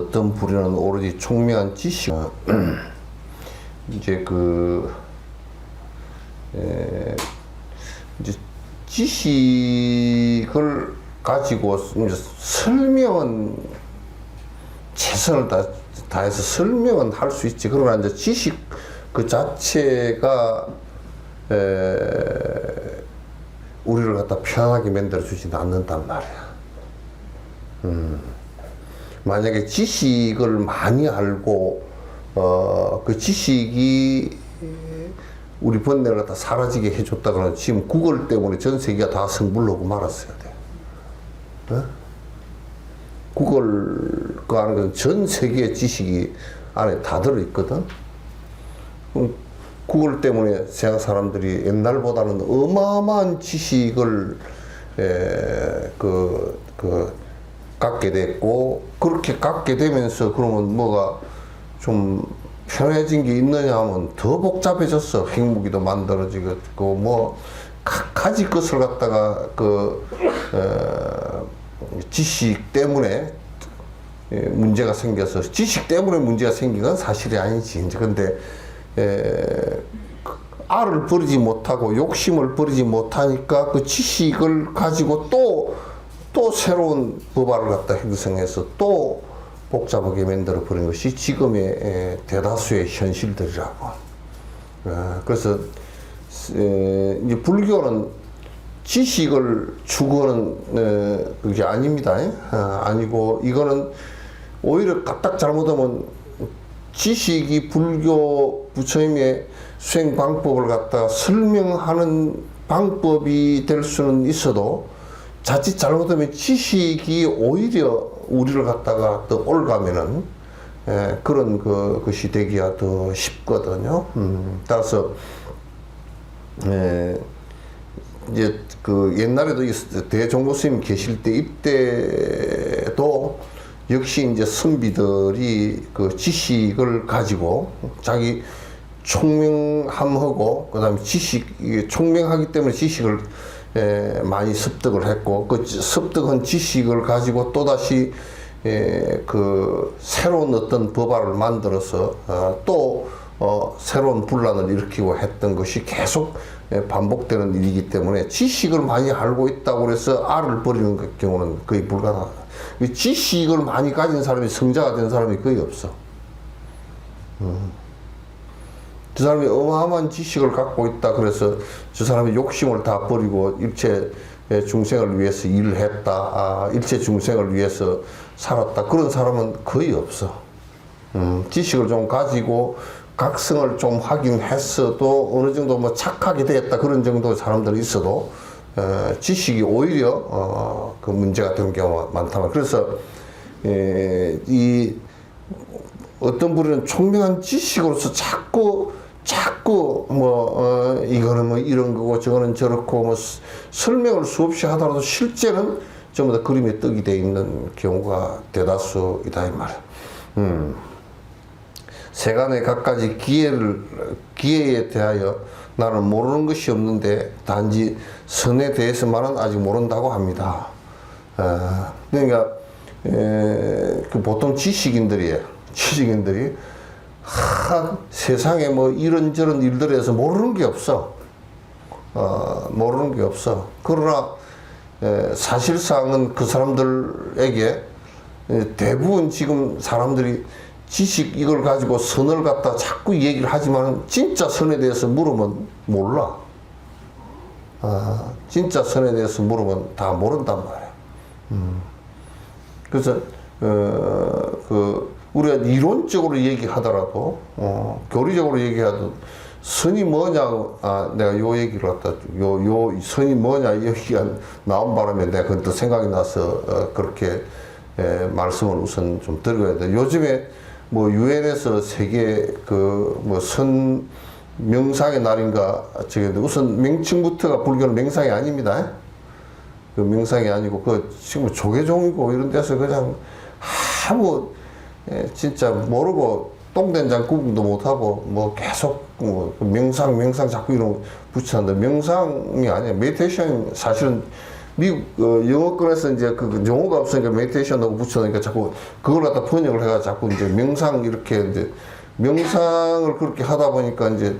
어떤 부류는 오로지 총명한 지식, 이제 이제 지식을 가지고 이제 설명은 최선을 다해서 설명은 할 수 있지. 그러나 이제 지식 그 자체가 우리를 갖다 편하게 만들어 주지는 않는단 말이야. 만약에 지식을 많이 알고 그 지식이 우리 번뇌를 갖다 사라지게 해줬다 그러면 지금 구글 때문에 전 세계가 다 성불나고 말았어야 돼. 어? 구글 그 안에 전 세계의 지식이 안에 다 들어있거든. 구글 때문에 세상 사람들이 옛날보다는 어마어마한 지식을 갖게 됐고, 그렇게 갖게 되면서 그러면 뭐가 좀 편해진 게 있느냐 하면 더 복잡해졌어. 핵무기도 만들어지고 뭐 가지 것을 갖다가 지식 때문에 문제가 생겨서, 지식 때문에 문제가 생긴 건 사실이 아니지. 이제 근데 알을 버리지 못하고 욕심을 버리지 못하니까 그 지식을 가지고 또 새로운 법안을 갖다 형성해서 또 복잡하게 만들어 버린 것이 지금의 대다수의 현실들이라고. 그래서 이제 불교는 지식을 추구하는 그게 아닙니다. 아니고 이거는 오히려 까딱 잘못하면 지식이 불교 부처님의 수행 방법을 갖다 설명하는 방법이 될 수는 있어도 자칫 잘못하면 지식이 오히려 우리를 갖다가 더 올가면은 그런 것이 되기가 더 쉽거든요. 따라서 이제 옛날에도 대종보 스님 계실 때 이때도 역시 이제 선비들이 그 지식을 가지고 자기 총명함하고 그다음에 총명하기 때문에 지식을 많이 습득을 했고, 그 습득한 지식을 가지고 또다시 새로운 어떤 법안을 만들어서 또 새로운 분란을 일으키고 했던 것이 계속 반복되는 일이기 때문에 지식을 많이 알고 있다고 해서 알을 버리는 경우는 거의 불가능하다. 지식을 많이 가진 사람이 성자가 된 사람이 거의 없어. 저 사람이 어마어마한 지식을 갖고 있다 그래서 저 사람이 욕심을 다 버리고 일체 중생을 위해서 일을 했다, 일체 중생을 위해서 살았다, 그런 사람은 거의 없어. 지식을 좀 가지고 각성을 좀 하긴 했어도 어느 정도 뭐 착하게 되었다 그런 정도의 사람들이 있어도 지식이 오히려 그 문제가 되는 경우가 많다면, 그래서 이 어떤 분은 총명한 지식으로서 자꾸 이거는 뭐 이런 거고 저거는 저렇고 뭐 설명을 수없이 하더라도 실제는 전부 다 그림에 떡이 돼 있는 경우가 대다수이다 이 말이야. 세간의 갖가지 기회에 대하여 나는 모르는 것이 없는데 단지 선에 대해서만은 아직 모른다고 합니다. 그러니까 보통 지식인들이 세상에 뭐 이런저런 일들에서 모르는 게 없어. 모르는 게 없어. 그러나 사실상은 그 사람들에게 대부분 지금 사람들이 지식 이걸 가지고 선을 갖다 자꾸 얘기를 하지만 진짜 선에 대해서 물으면 몰라. 진짜 선에 대해서 물으면 다 모른단 말이야. 그래서 우리가 이론적으로 얘기하더라도 교리적으로 얘기하도 선이 뭐냐, 내가 요 얘기를 갖다 요 선이 뭐냐 얘기가 나온 바람에 내가 그건 또 생각이 나서 그렇게 말씀을 우선 좀 드려야 돼. 요즘에 뭐 유엔에서 세계 선 명상의 날인가 저기 우선 명칭부터가 불교는 명상이 아닙니다. 그 명상이 아니고 지금 조계종이고 이런 데서 그냥 아무 진짜 모르고 똥된장 구분도 못하고 뭐 계속 명상 자꾸 이런 붙이는데 명상이 아니야. 메디테이션 사실은 미국 영어권에서 이제 그 용어가 없으니까 메디테이션하고 붙여놓으니까 자꾸 그걸 갖다 번역을 해가 자꾸 이제 명상 이렇게 이제 명상을 그렇게 하다 보니까 이제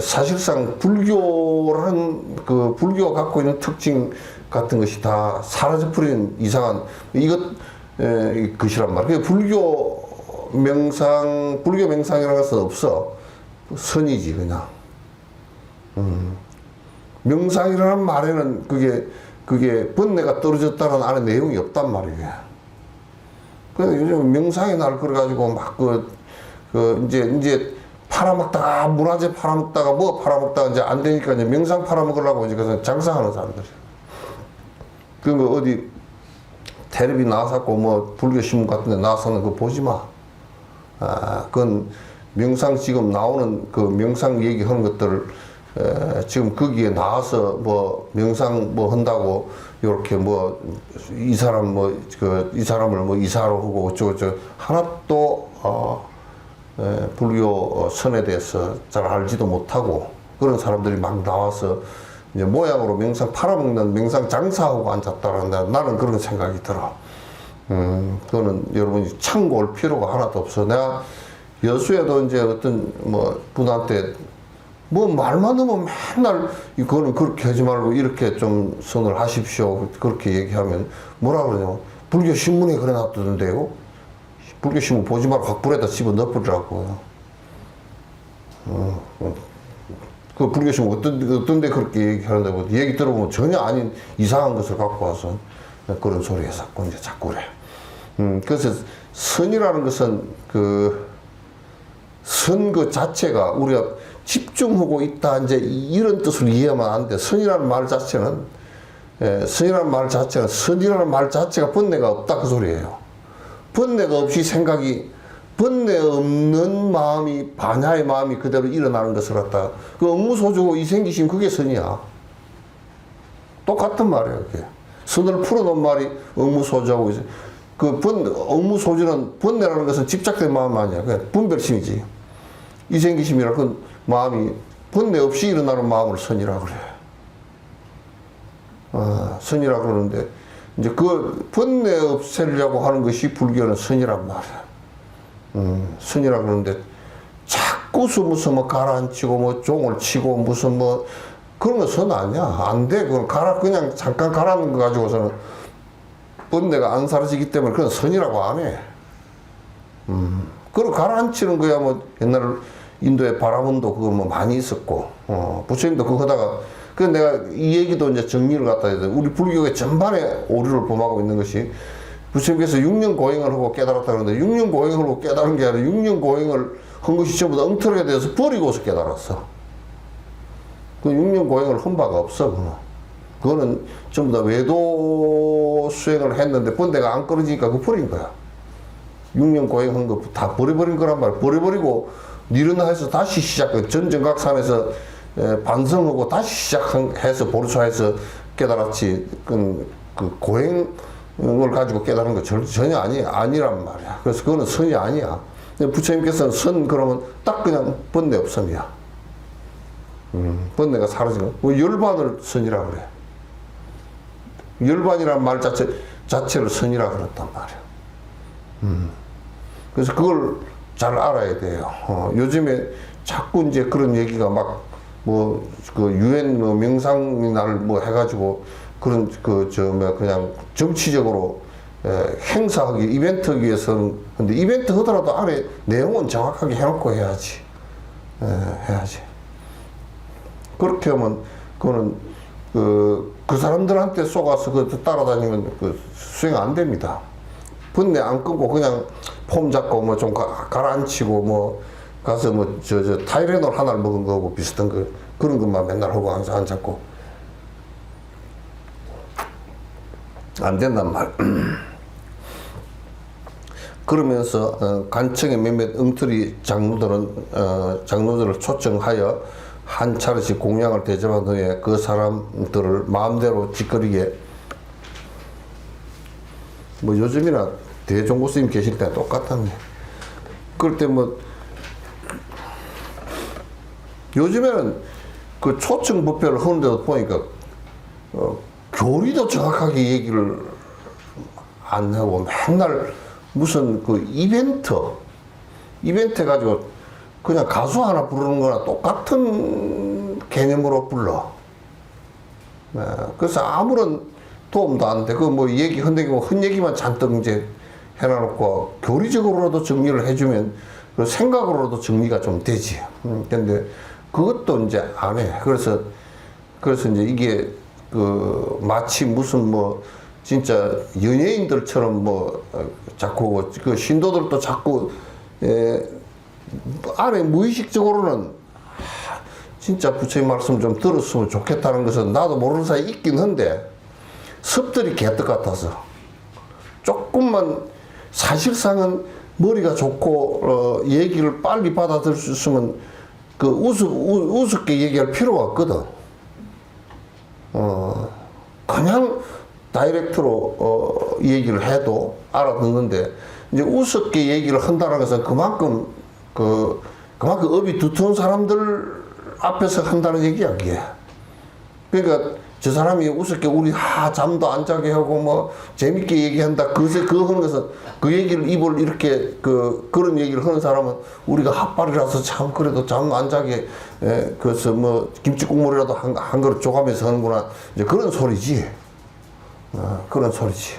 사실상 불교라는 그 불교가 갖고 있는 특징 같은 것이 다 사라져버린 이상한 것이란 말이에요. 불교 명상이라는 것은 없어. 선이지 그냥. 명상이라는 말에는 그게 번뇌가 떨어졌다는 안에 내용이 없단 말이에요. 그래서 요즘 명상의 날 그래가지고 막 이제 팔아먹다가 문화재 팔아먹다가 뭐 팔아먹다가 이제 안 되니까 이제 명상 팔아먹으려고 이제 그래서 장사하는 사람들이. 그거 어디 텔레비 나왔었고 뭐 불교 신문 같은 데 나와서는 그거 보지 마. 그건 명상 지금 나오는 그 명상 얘기하는 것들을 지금 거기에 나와서 뭐 명상 뭐 한다고 요렇게 뭐 이 사람 뭐 이 사람을 뭐 이사로 하고 어쩌고저쩌고 하나도 불교 선에 대해서 잘 알지도 못하고 그런 사람들이 막 나와서 이제 모양으로 명상 팔아먹는 명상 장사하고 앉았다는데 나는 그런 생각이 들어. 그거는 여러분이 참고할 필요가 하나도 없어. 내가 여수에도 이제 어떤 뭐 분한테 뭐 말만 하면 맨날 이거는 그렇게 하지 말고 이렇게 좀 선을 하십시오. 그렇게 얘기하면 뭐라 그러냐면 불교 신문에 그래 놨던데요. 불교 신문 보지 말고 확 불에다 집어 넣어버리라고요. 그 불교 신문 어떤데 그렇게 얘기하는데 뭐 얘기 들어보면 전혀 아닌 이상한 것을 갖고 와서 그런 소리 해서 이제 자꾸 그래. 그래서 선이라는 것은 선 그 자체가 우리가 집중하고 있다 이제 이런 뜻으로 이해하면 안 돼. 선이라는 말 자체는 선이라는 말 자체가 번뇌가 없다 그 소리예요. 번뇌가 없이 번뇌 없는 마음이 반야의 마음이 그대로 일어나는 것을 갖다 그 업무소주고 이생기심 그게 선이야. 똑같은 말이에요. 그게. 선을 풀어놓은 말이 업무소주하고 업무소주는 번뇌라는 것은 집착된 마음 아니야. 그냥 분별심이지. 이생기심이라 그 마음이 번뇌 없이 일어나는 마음을 선이라 그래. 선이라 그러는데 이제 그 번뇌 없애려고 하는 것이 불교는 선이란 말이야. 선이라 그러는데 자꾸 무슨 뭐 가라앉히고 뭐 종을 치고 무슨 뭐 그런 건 선 아니야. 안 돼. 그냥 잠깐 가라앉는 거 가지고서는 번뇌가 안 사라지기 때문에 그건 선이라고 안 해. 그걸 가라앉히는 거야 뭐 옛날에 인도에 바라문도 그거 뭐 많이 있었고, 부처님도 그거 하다가, 그래서 내가 이 얘기도 이제 정리를 갖다 해야 돼. 우리 불교의 전반에 오류를 범하고 있는 것이, 부처님께서 6년 고행을 하고 깨달았다 그러는데, 6년 고행을 하고 깨달은 게 아니라 6년 고행을 한 것이 전부 다 엉터리에 대해서 버리고서 깨달았어. 그 6년 고행을 한 바가 없어, 그거는 전부 다 외도 수행을 했는데, 번뇌가 안 끊어지니까 그거 버린 거야. 6년 고행한 거 다 버려버린 거란 말이야. 버려버리고, 니른해서 다시 전 정각산에서 반성하고 다시 시작해서 보르차해서 깨달았지. 그 고행을 가지고 깨달은 거 전혀 아니란 말이야. 그래서 그거는 선이 아니야. 부처님께서는 선 그러면 딱 그냥 번뇌 없음이야. 번뇌가 사라진 거. 뭐 열반을 선이라 그래. 열반이란 말 자체를 선이라 그랬단 말이야. 그래서 그걸 잘 알아야 돼요. 요즘에 자꾸 이제 그런 얘기가 유엔 명상 날 뭐 해가지고 그런 그냥 정치적으로 행사하기, 이벤트 하기 위해서는, 근데 이벤트 하더라도 안에 내용은 정확하게 해놓고 해야지. 해야지. 그렇게 하면 그거는 그 사람들한테 속아서 따라다니면 수행 안 됩니다. 번뇌 안 끊고 그냥 폼 잡고 뭐 좀 가라앉히고 뭐 가서 뭐 타이레놀 하나를 먹은 거하고 비슷한 그런 것만 맨날 하고 항상 안 잡고 안 된단 말. 그러면서 간청의 몇몇 엉터리 장로들을 초청하여 한 차례씩 공양을 대접한 후에 그 사람들을 마음대로 짓거리게, 뭐 요즘이나 대종고 스님 계실 때 똑같았네. 그럴 때 뭐 요즘에는 그 초청 법회를 하는데도 보니까 교리도 정확하게 얘기를 안 하고 맨날 무슨 그 이벤트 해가지고 그냥 가수 하나 부르는 거나 똑같은 개념으로 불러. 네, 그래서 아무런 도움도 안 돼. 그 뭐 얘기 흔들고 헛얘기만 잔뜩 이제 해놔놓고 교리적으로라도 정리를 해주면 그 생각으로도 정리가 좀 되지. 근데 그것도 이제 안 해. 그래서 이제 이게 그 마치 무슨 뭐 진짜 연예인들처럼 뭐 자꾸 그 신도들도 자꾸 안에 무의식적으로는 진짜 부처님 말씀 좀 들었으면 좋겠다는 것은 나도 모르는 사이에 있긴 한데 습들이 개떡 같아서 조금만 사실상은 머리가 좋고 얘기를 빨리 받아들일 수 있으면 그 우습게 얘기할 필요가 없거든. 그냥 다이렉트로 얘기를 해도 알아듣는데 이제 우습게 얘기를 한다는 것은 그만큼 업이 두터운 사람들 앞에서 한다는 얘기야, 그게. 그러니까 저 사람이 우습게 우리 잠도 안 자게 하고 뭐 재밌게 얘기한다. 그거 하는 것은 그 얘기를 입을 이렇게 그런 얘기를 하는 사람은 우리가 핫발이라서 참 그래도 잠 안 자게 그래서 뭐 김치국물이라도 한 그릇 쪼가면서 하는구나. 이제 그런 소리지. 그런 소리지.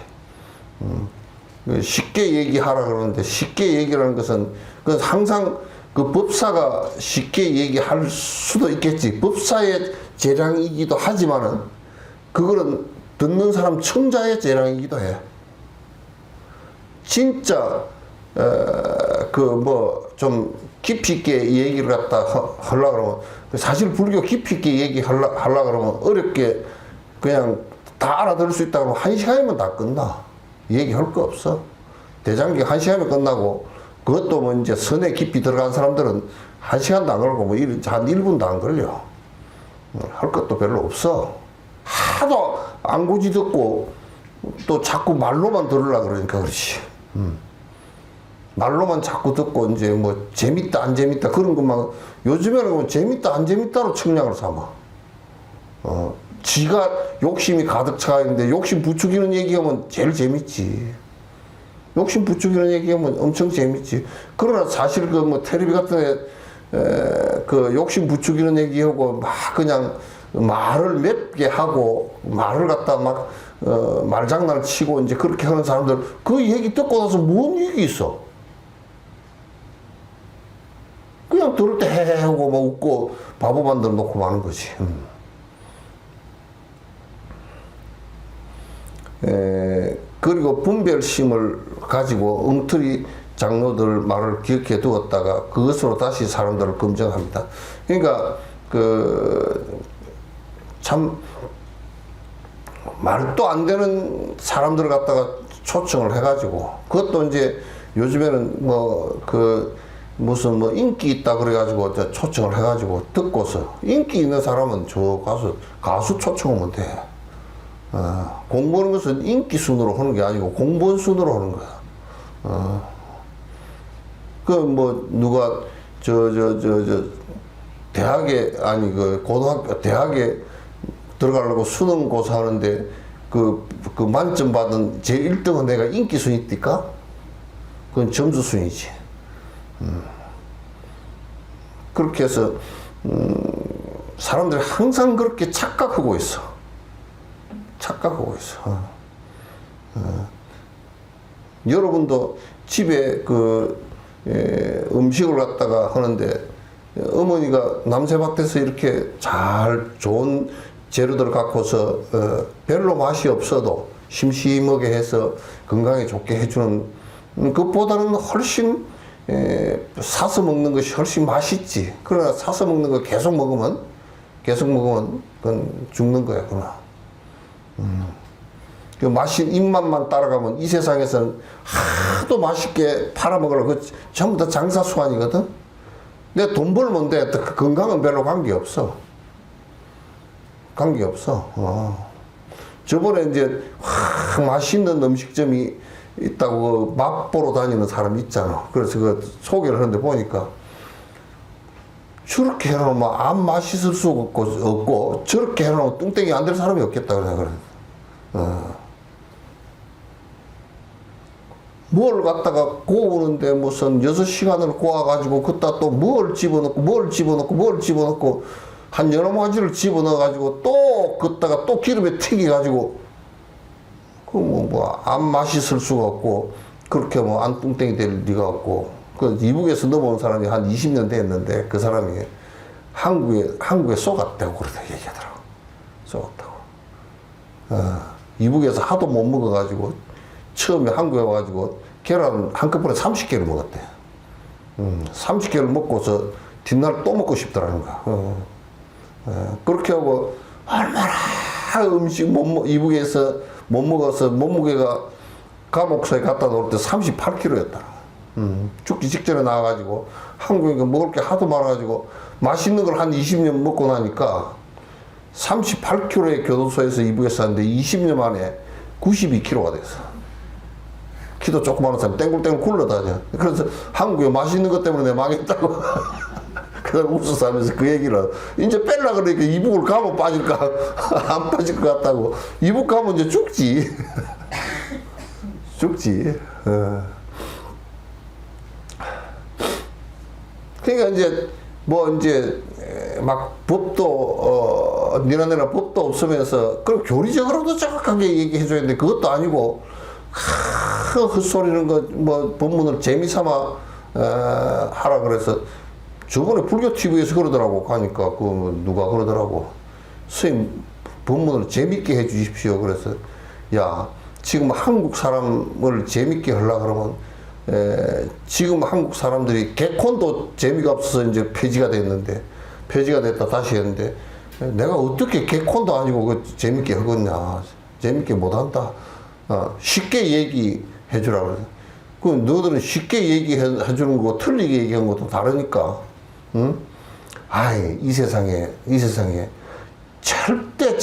쉽게 얘기하라 그러는데 쉽게 얘기라는 것은 그 항상 그 법사가 쉽게 얘기할 수도 있겠지. 법사의 재량이기도 하지만은 그거는 듣는 사람 청자의 재량이기도 해. 진짜 그 뭐 좀 깊이 있게 얘기를 갖다 하려고 그러면 사실 불교 깊이 있게 얘기하려고 그러면 어렵게 그냥 다 알아들을 수 있다 그러면 1시간이면 다 끝나. 얘기할 거 없어. 대장기 1시간이면 끝나고 그것도 뭐 이제 선에 깊이 들어간 사람들은 1시간도 안 걸고 뭐 한 1분도 안 걸려. 할 것도 별로 없어. 하도 안구지 듣고 또 자꾸 말로만 들으려고 그러니까 그렇지. 말로만 자꾸 듣고 이제 뭐 재밌다 안 재밌다 그런 것만 요즘에는 뭐 재밌다 안 재밌다로 청량을 삼아. 지가 욕심이 가득 차 있는데 욕심 부추기는 얘기하면 제일 재밌지. 욕심 부추기는 얘기하면 엄청 재밌지. 그러나 사실 그 뭐 텔레비 같은 그 욕심 부추기는 얘기하고 막 그냥 말을 맵게 하고 말을 갖다 막 말장난 치고 이제 그렇게 하는 사람들 그 얘기 듣고 나서 뭔 얘기 있어? 그냥 들을 때 헤헤 하고 막 웃고 바보 만들어 놓고 마는 거지. 그리고 분별심을 가지고 엉터리 장로들 말을 기억해 두었다가 그것으로 다시 사람들을 검증합니다. 그러니까 참 말도 안 되는 사람들을 갖다가 초청을 해가지고 그것도 이제 요즘에는 무슨 뭐 인기 있다 그래가지고 초청을 해가지고 듣고서 인기 있는 사람은 저 가수 초청하면 돼. 공부하는 것은 인기 순으로 하는 게 아니고 공부원 순으로 하는 거야. 그 뭐 누가 대학에 아니 고등학교 대학에 들어가려고 수능 고사하는데 그 만점 받은 제 1등은 내가 인기 순위입니까? 그건 점수 순위지. 그렇게 해서 사람들이 항상 그렇게 착각하고 있어. 여러분도 집에 음식을 갖다가 하는데 어머니가 남새밭에서 이렇게 잘 좋은 재료들을 갖고서 별로 맛이 없어도 심심하게 해서 건강에 좋게 해주는 그것보다는 훨씬 사서 먹는 것이 훨씬 맛있지. 그러나 사서 먹는 거 계속 먹으면 그건 죽는 거야, 그러나. 그 맛이 입맛만 따라가면 이 세상에서는 하도 맛있게 팔아먹으려고 전부 다 장사 수완이거든. 내 돈 벌면 돼. 그 건강은 별로 관계없어. 저번에 이제 맛있는 음식점이 있다고 맛보러 다니는 사람 있잖아. 그래서 그 소개를 하는데 보니까 저렇게 해놓으면 안 맛있을 수가 없고 저렇게 해놓으면 뚱땡이 안 될 사람이 없겠다 그래. 뭘 갖다가 고우는데 무슨 6시간을 고아가지고 그따 또 뭘 집어넣고 한 여러 가지를 집어넣어가지고 또 그따가 또 기름에 튀겨가지고 그 뭐 안 맛있을 수가 없고 그렇게 뭐 안 뚱땡이 될 리가 없고 그 이북에서 넘어온 사람이 한 20년 됐는데 그 사람이 한국에 쏘갔다고 그러다 얘기하더라고. 쏘갔다고. 이북에서 하도 못 먹어가지고 처음에 한국에 와가지고 계란 한꺼번에 30개를 먹었대. 30개를 먹고서 뒷날 또 먹고 싶더라는 거야. 그렇게 하고 얼마나 음식 이북에서 못 먹어서 몸무게가 감옥소에 갖다 놓을 때 38kg였다. 죽기 직전에 나와가지고 한국에 먹을 게 하도 많아가지고 맛있는 걸 한 20년 먹고 나니까 38kg의 교도소에서 이북에서 샀는데 20년 만에 92kg가 됐어. 키도 조그마한 사람 땡굴땡굴 굴러다녀. 그래서 한국에 맛있는 것 때문에 망했다고. 그걸 웃어서 하면서 그 얘기를 이제 뺄라 그러니까 이북을 가면 빠질까 안 빠질 것 같다고. 이북 가면 이제 죽지. 죽지. 그러니까 이제 뭐 이제 막 법도 니나네나 법도 없으면서 그럼 교리적으로도 정확하게 얘기해줘야 되는데 그것도 아니고 헛소리는 거 뭐 법문을 재미삼아 하라 그래서 저번에 불교 TV에서 그러더라고. 가니까 그 누가 그러더라고. 스님 법문을 재밌게 해 주십시오. 그래서 야 지금 한국 사람을 재밌게 하려 그러면 지금 한국 사람들이 개콘도 재미가 없어서 이제 폐지가 됐는데 폐지가 됐다 다시 했는데 내가 어떻게 개콘도 아니고 그 재밌게 하겠냐. 재밌게 못한다. 쉽게 얘기해 주라 그래. 그 너희들은 쉽게 얘기해 주는 거고 틀리게 얘기하는 것도 다르니까. 응? 아이 이 세상에 절대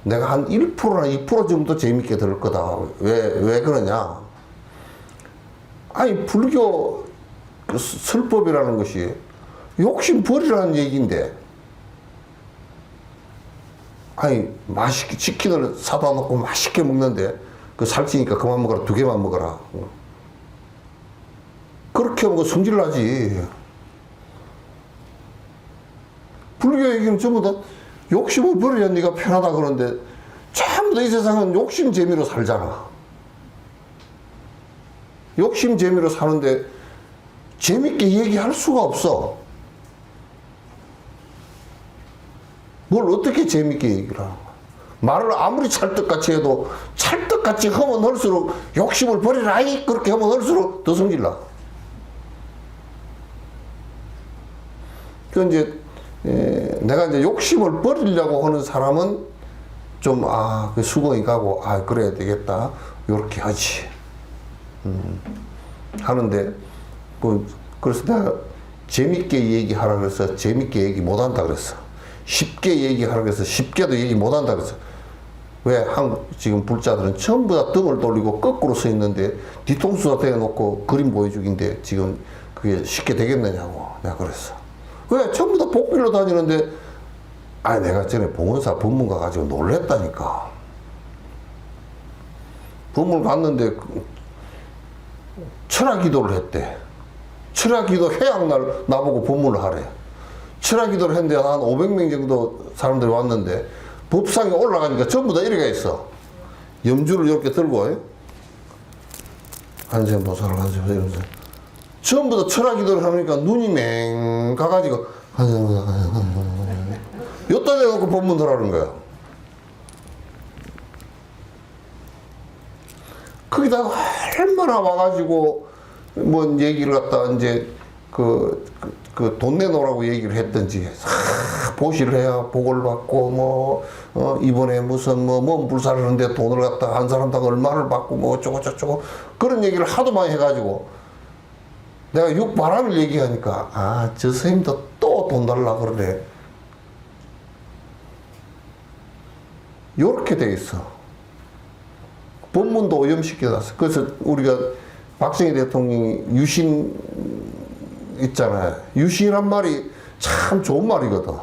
내가 한 1%나 2% 정도 재밌게 들을 거다. 왜 그러냐? 아니 불교 그 설법이라는 것이 욕심 버리라는 얘기인데, 아니 맛있게 치킨을 사다 놓고 맛있게 먹는데 그 살찌니까 그만 먹어라, 2개만 먹어라. 그렇게 하면 성질 나지. 불교 얘기는 전부 다 욕심을 버려야 네가 편하다 그러는데 전부 다 이 세상은 욕심 재미로 살잖아. 욕심 재미로 사는데 재밌게 얘기할 수가 없어. 뭘 어떻게 재밌게 얘기를 하는 거야. 말을 아무리 찰떡같이 해도 찰떡같이 하면 할수록 욕심을 버리라 그렇게 하면 할수록 더 성질나. 그 이제 내가 이제 욕심을 버리려고 하는 사람은 좀 그 수긍이 가고 그래야 되겠다 요렇게 하지. 하는데 그래서 내가 재밌게 얘기하라 그래서 재밌게 얘기 못한다 그랬어. 쉽게 얘기하라 그래서 쉽게도 얘기 못한다 그랬어. 왜 한국 지금 불자들은 전부 다 등을 돌리고 거꾸로 서 있는데 뒤통수가 대놓고 그림 보여주기인데 지금 그게 쉽게 되겠느냐고 내가 그랬어. 왜 전부 다 복빌로 다니는데 내가 전에 봉원사 법문 가가지고 놀랬다니까. 법문 갔는데 철학 기도를 했대. 철학 기도 해양날 나보고 법문을 하래. 철학 기도를 했는데 한 500명 정도 사람들이 왔는데 법상에 올라가니까 전부 다 이렇게 있어. 염주를 이렇게 들고 한샘보살을 이러면서 전부 다 철학 기도를 하니까 눈이 맹 가가지고 요따 대놓고 법문 하라는 거야. 거기다가 얼마나 와가지고 뭐 얘기를 갖다 이제 그 돈 내놓으라고 얘기를 했든지 보시를 해야 복을 받고 이번에 무슨 몸 불사를 하는데 돈을 갖다 한 사람당 얼마를 받고 뭐 어쩌고 저쩌고 그런 얘기를 하도 많이 해가지고 내가 육바람을 얘기하니까 저 선생님도 또 돈 달라 그러네. 요렇게 돼 있어. 법문도 오염시켜놨어. 그래서 우리가 박정희 대통령이 유신 있잖아요. 유신이란 말이 참 좋은 말이거든.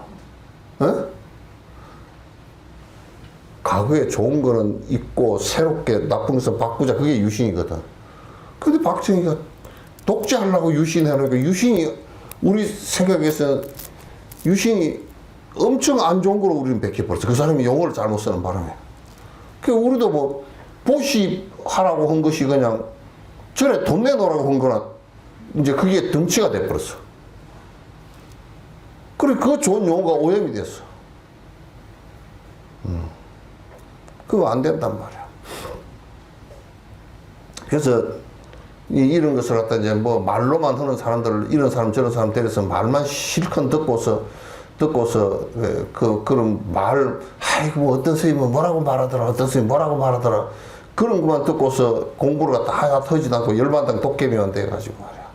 과거에 좋은 거는 있고 새롭게 나쁜 것은 바꾸자. 그게 유신이거든. 근데 박정희가 독재하려고 유신해놓으니까 유신이 우리 생각에서는 유신이 엄청 안 좋은 거로 우리는 베껴버렸어. 그 사람이 용어를 잘못 쓰는 바람에. 그 우리도 뭐 보시 하라고 한 것이 그냥 전에 돈 내놓으라고 한 거나 이제 그게 덩치가 돼버렸어. 그래 그 좋은 용어가 오염이 됐어. 그거 안 된단 말이야. 그래서 이런 것을 갖다 이제 뭐 말로만 하는 사람들, 이런 사람 저런 사람 데려서 말만 실컷 듣고서 그런 말, 아이고 뭐 어떤 선생님은 뭐라고 말하더라, 어떤 선생님 뭐라고 말하더라, 그런 것만 듣고서 공부를 갖다 하나 터지지 않고 열반당 도깨비만 돼가지고 말이야.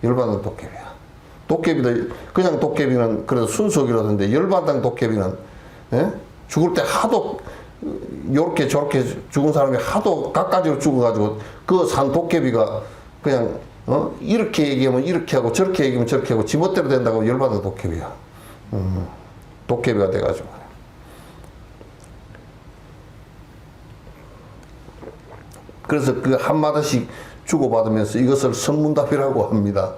열반당 도깨비야. 도깨비도 그냥 도깨비는 그래도 순석이라던데 열반당 도깨비는 예? 죽을 때 하도 요렇게 저렇게 죽은 사람이 하도 갖가지로 죽어가지고 그 산 도깨비가 그냥 이렇게 얘기하면 이렇게 하고 저렇게 얘기하면 저렇게 하고 지멋대로 된다고 열받은 도깨비야. 도깨비가 돼가지고. 그래서 그 한마디씩 주고받으면서 이것을 선문답이라고 합니다.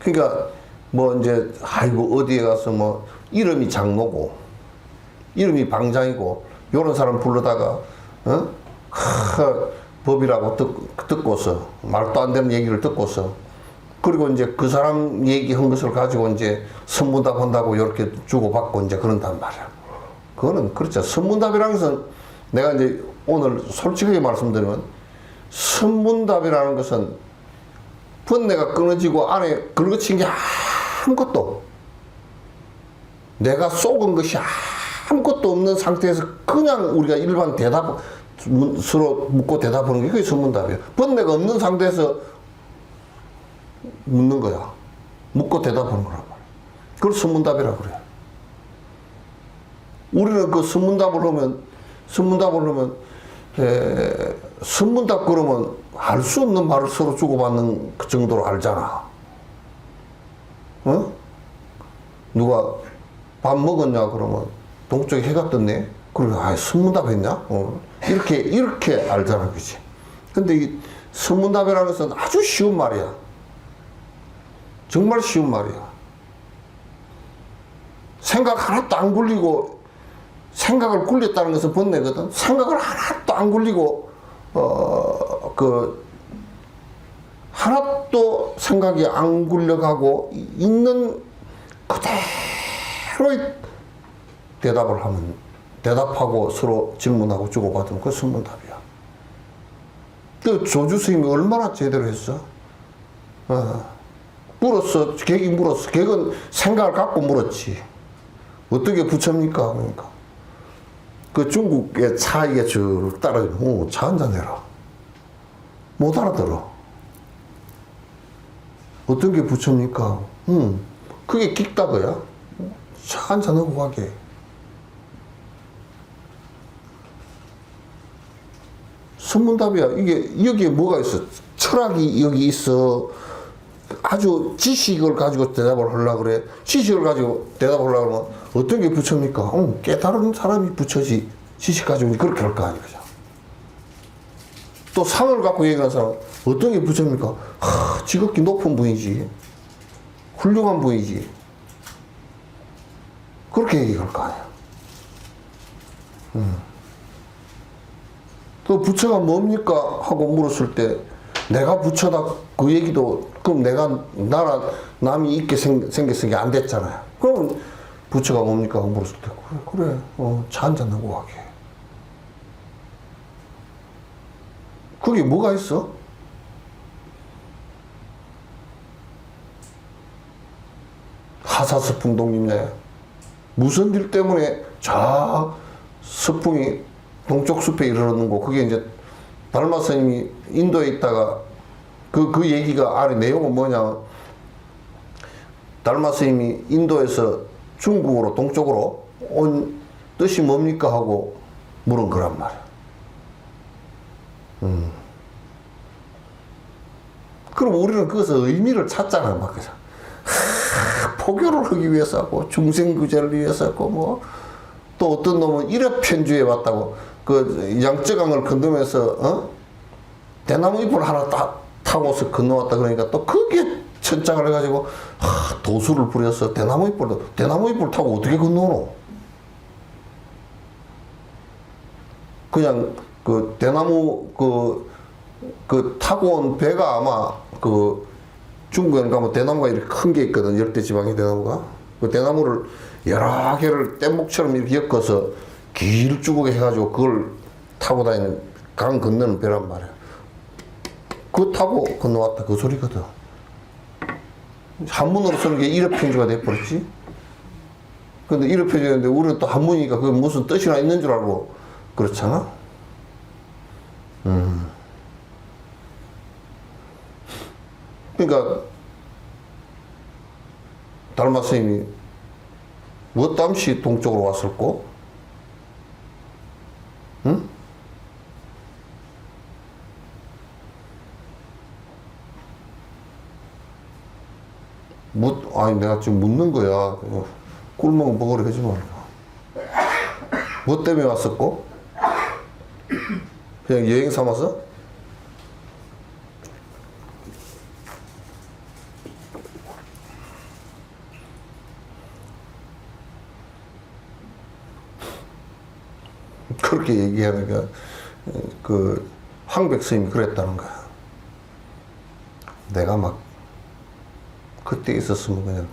그러니까 뭐 이제 아이고 어디에 가서 뭐 이름이 장로고 이름이 방장이고 요런 사람 불러다가 법이라고 듣고서 말도 안 되는 얘기를 듣고서 그리고 이제 그 사람 얘기한 것을 가지고 이제 선문답 한다고 이렇게 주고받고 이제 그런단 말이야. 그거는 그렇죠. 선문답이라는 것은 내가 이제 오늘 솔직하게 말씀드리면 선문답이라는 것은 번뇌가 끊어지고 안에 긁어친 게 아무것도 내가 쏘은 것이 아무것도 없는 상태에서 그냥 우리가 일반 대답 서로 묻고 대답하는 게 그게 선문답이에요. 번뇌가 없는 상태에서 묻는 거야. 묻고 대답하는 거란 말이야. 그걸 선문답이라고 그래요. 우리는 그 선문답을 하면 선문답 그러면 알 수 없는 말을 서로 주고받는 그 정도로 알잖아. 누가 밥 먹었냐 그러면 동쪽에 해가 떴네. 그러면 선문답 했냐? 이렇게 알잖아, 그지? 근데 이 선문답이라는 것은 아주 쉬운 말이야. 정말 쉬운 말이야. 생각 하나도 안 굴리고 생각을 굴렸다는 것은 번뇌거든. 생각을 하나도 안 굴리고 하나도 생각이 안 굴려가고 있는 그대로의 대답을 하면 대답하고 서로 질문하고 주고받으면 그게 선문답이야. 그 조주 스님이 얼마나 제대로 했어? 물었어. 객이 물었어. 객은 생각을 갖고 물었지. 어떻게 부처입니까? 그러니까. 그 중국의 차 이게 쭉 따라주면, 차 한잔 해라. 못 알아들어. 어떤 게 부처입니까? 그게 끽다거야. 차 한잔 하고 가게. 선문답이야. 이게, 여기에 뭐가 있어? 철학이 여기 있어. 아주 지식을 가지고 대답을 하려고 그래. 지식을 가지고 대답을 하려고 그러면 어떤 게 부처입니까? 깨달은 사람이 부처지. 지식 가지고 그렇게 할 거 아니야. 또 상을 갖고 얘기하는 사람 어떤 게 부처입니까? 지극히 높은 분이지. 훌륭한 분이지. 그렇게 얘기할 거 아니야. 또 부처가 뭡니까? 하고 물었을 때 내가 부처다 그 얘기도 그럼 남이 있게 생겼으니 안 됐잖아요. 그럼 부처가 뭡니까? 하고 물었을 때 그래 차 한잔 하고 가게. 그게 뭐가 있어? 하사스풍 독립네. 무슨 일 때문에 저 서풍이 동쪽 숲에 이르는 거, 그게 이제 달마 스님이 인도에 있다가 그 얘기가 안에 내용은 뭐냐. 달마 스님이 인도에서 중국으로 동쪽으로 온 뜻이 뭡니까? 하고 물은 거란 말이야. 그럼 우리는 그것을 의미를 찾잖아. 막 그래서 포교를 하기 위해서 하고 중생구제를 위해서 하고 뭐 또 어떤 놈은 일업 편주해 왔다고 그 양쯔강을 건너면서 대나무 잎을 하나 타고서 건너왔다 그러니까 또 거기에 천장을 해가지고 도수를 부려서 대나무 잎을 타고 어떻게 건너노? 그냥 그 대나무 그 타고 온 배가 아마 그 중국에 가면 대나무가 이렇게 큰 게 있거든. 열대지방의 대나무가. 그 대나무를 여러 개를 뗏목처럼 이렇게 엮어서 길쭉하게 해가지고 그걸 타고 다니는 강 건너는 배란 말이야. 그거 타고 건너왔다 그 소리거든. 한문으로 쓰는 게 일업편주가 돼버렸지. 근데 일업편주였는데 우리는 또 한문이니까 그게 무슨 뜻이나 있는 줄 알고 그렇잖아. 그러니까 달마 스님이 뭐 땀시 동쪽으로 왔을꼬? 응? 아니 내가 지금 묻는 거야. 꿀먹은 벙어리 하지 말고. 뭐 때문에 왔었고? 그냥 여행 삼아서? 그렇게 얘기하니까 그 황백 스님이 그랬다는 거야. 내가 막 그때 있었으면 그냥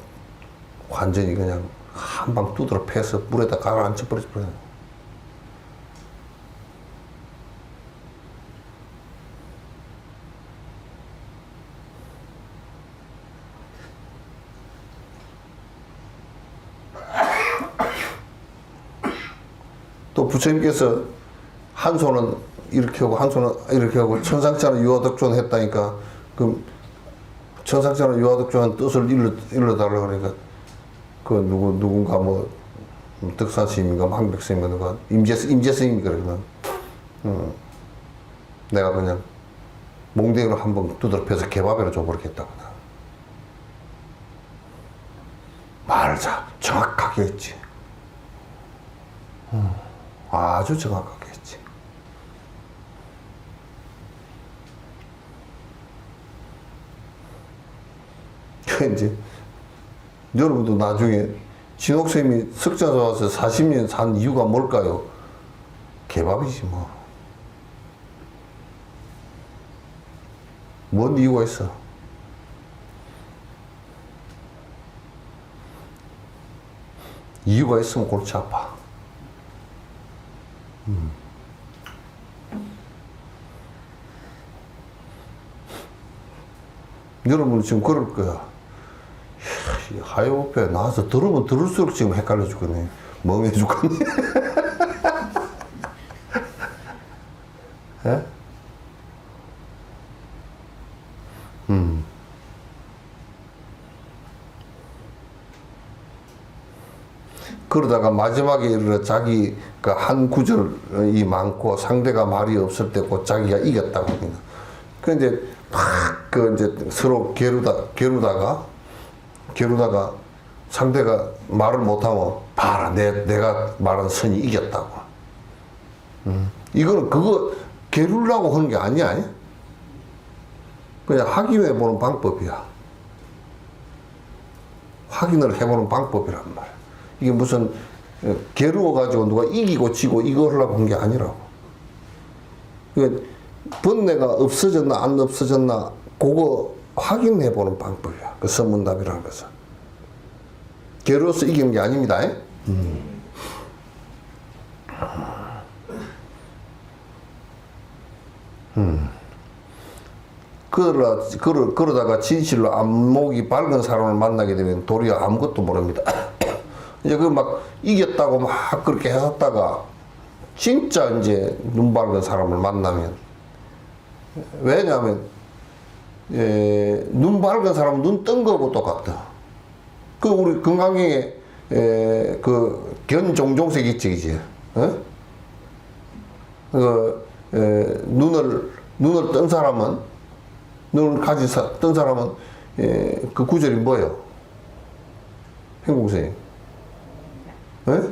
완전히 그냥 한 방 두드러 패서 물에다 가라앉혀 버렸어. 또 부처님께서 한 손은 이렇게 하고 한 손은 이렇게 하고 천상차는 유아덕존 했다니까 그 천상차는 유아덕존한 뜻을 일러달라 그러니까 그 누군가 뭐 덕산 스님인가 황백 스님인가 누가 임재 스님이 그러거든. 내가 그냥 몽댕이로 한번 두드러 패서 개밥이라 줘버리겠다고. 말을 정확하게 했지. 아주 정확하게 했지. 이제 여러분도 나중에 진옥쌤이 석자서 와서 40년 산 이유가 뭘까요? 개밥이지 뭐. 뭔 이유가 있어? 이유가 있으면 골치 아파. 여러분 지금 그럴 거야. 하이오페 나와서 들으면 들을수록 지금 헷갈려 죽겠네. 멍해 죽겠네. 예? 그러다가 마지막에 이르러 자기가 한 구절이 많고 상대가 말이 없을 때 곧 자기가 이겼다고 합니다. 그 이제 막 이제 서로 겨루다가 상대가 말을 못하면 봐라 내가 말한 선이 이겼다고. 이거는 그거 겨루려고 하는 게 아니야. 그냥 확인해보는 방법이야. 확인을 해보는 방법이란 말이야. 이게 무슨 겨루어가지고 누가 이기고 지고 이거 하려고 한 게 아니라고. 그러니까 번뇌가 없어졌나 안 없어졌나 그거 확인해보는 방법이야. 그 선문답이라는 것은. 겨루어서 이기는 게 아닙니다. 그러다가 진실로 안목이 밝은 사람을 만나게 되면 도리어 아무것도 모릅니다. 이제 그 막 이겼다고 막 그렇게 했었다가 진짜 이제 눈 밝은 사람을 만나면, 왜냐하면 눈 밝은 사람은 눈 뜬 거고 똑같다. 그 우리 금강경에 그 견종종색 있지 이제 눈을 뜬 사람은 뜬 사람은 그 구절이 뭐예요? 행복선생. 예?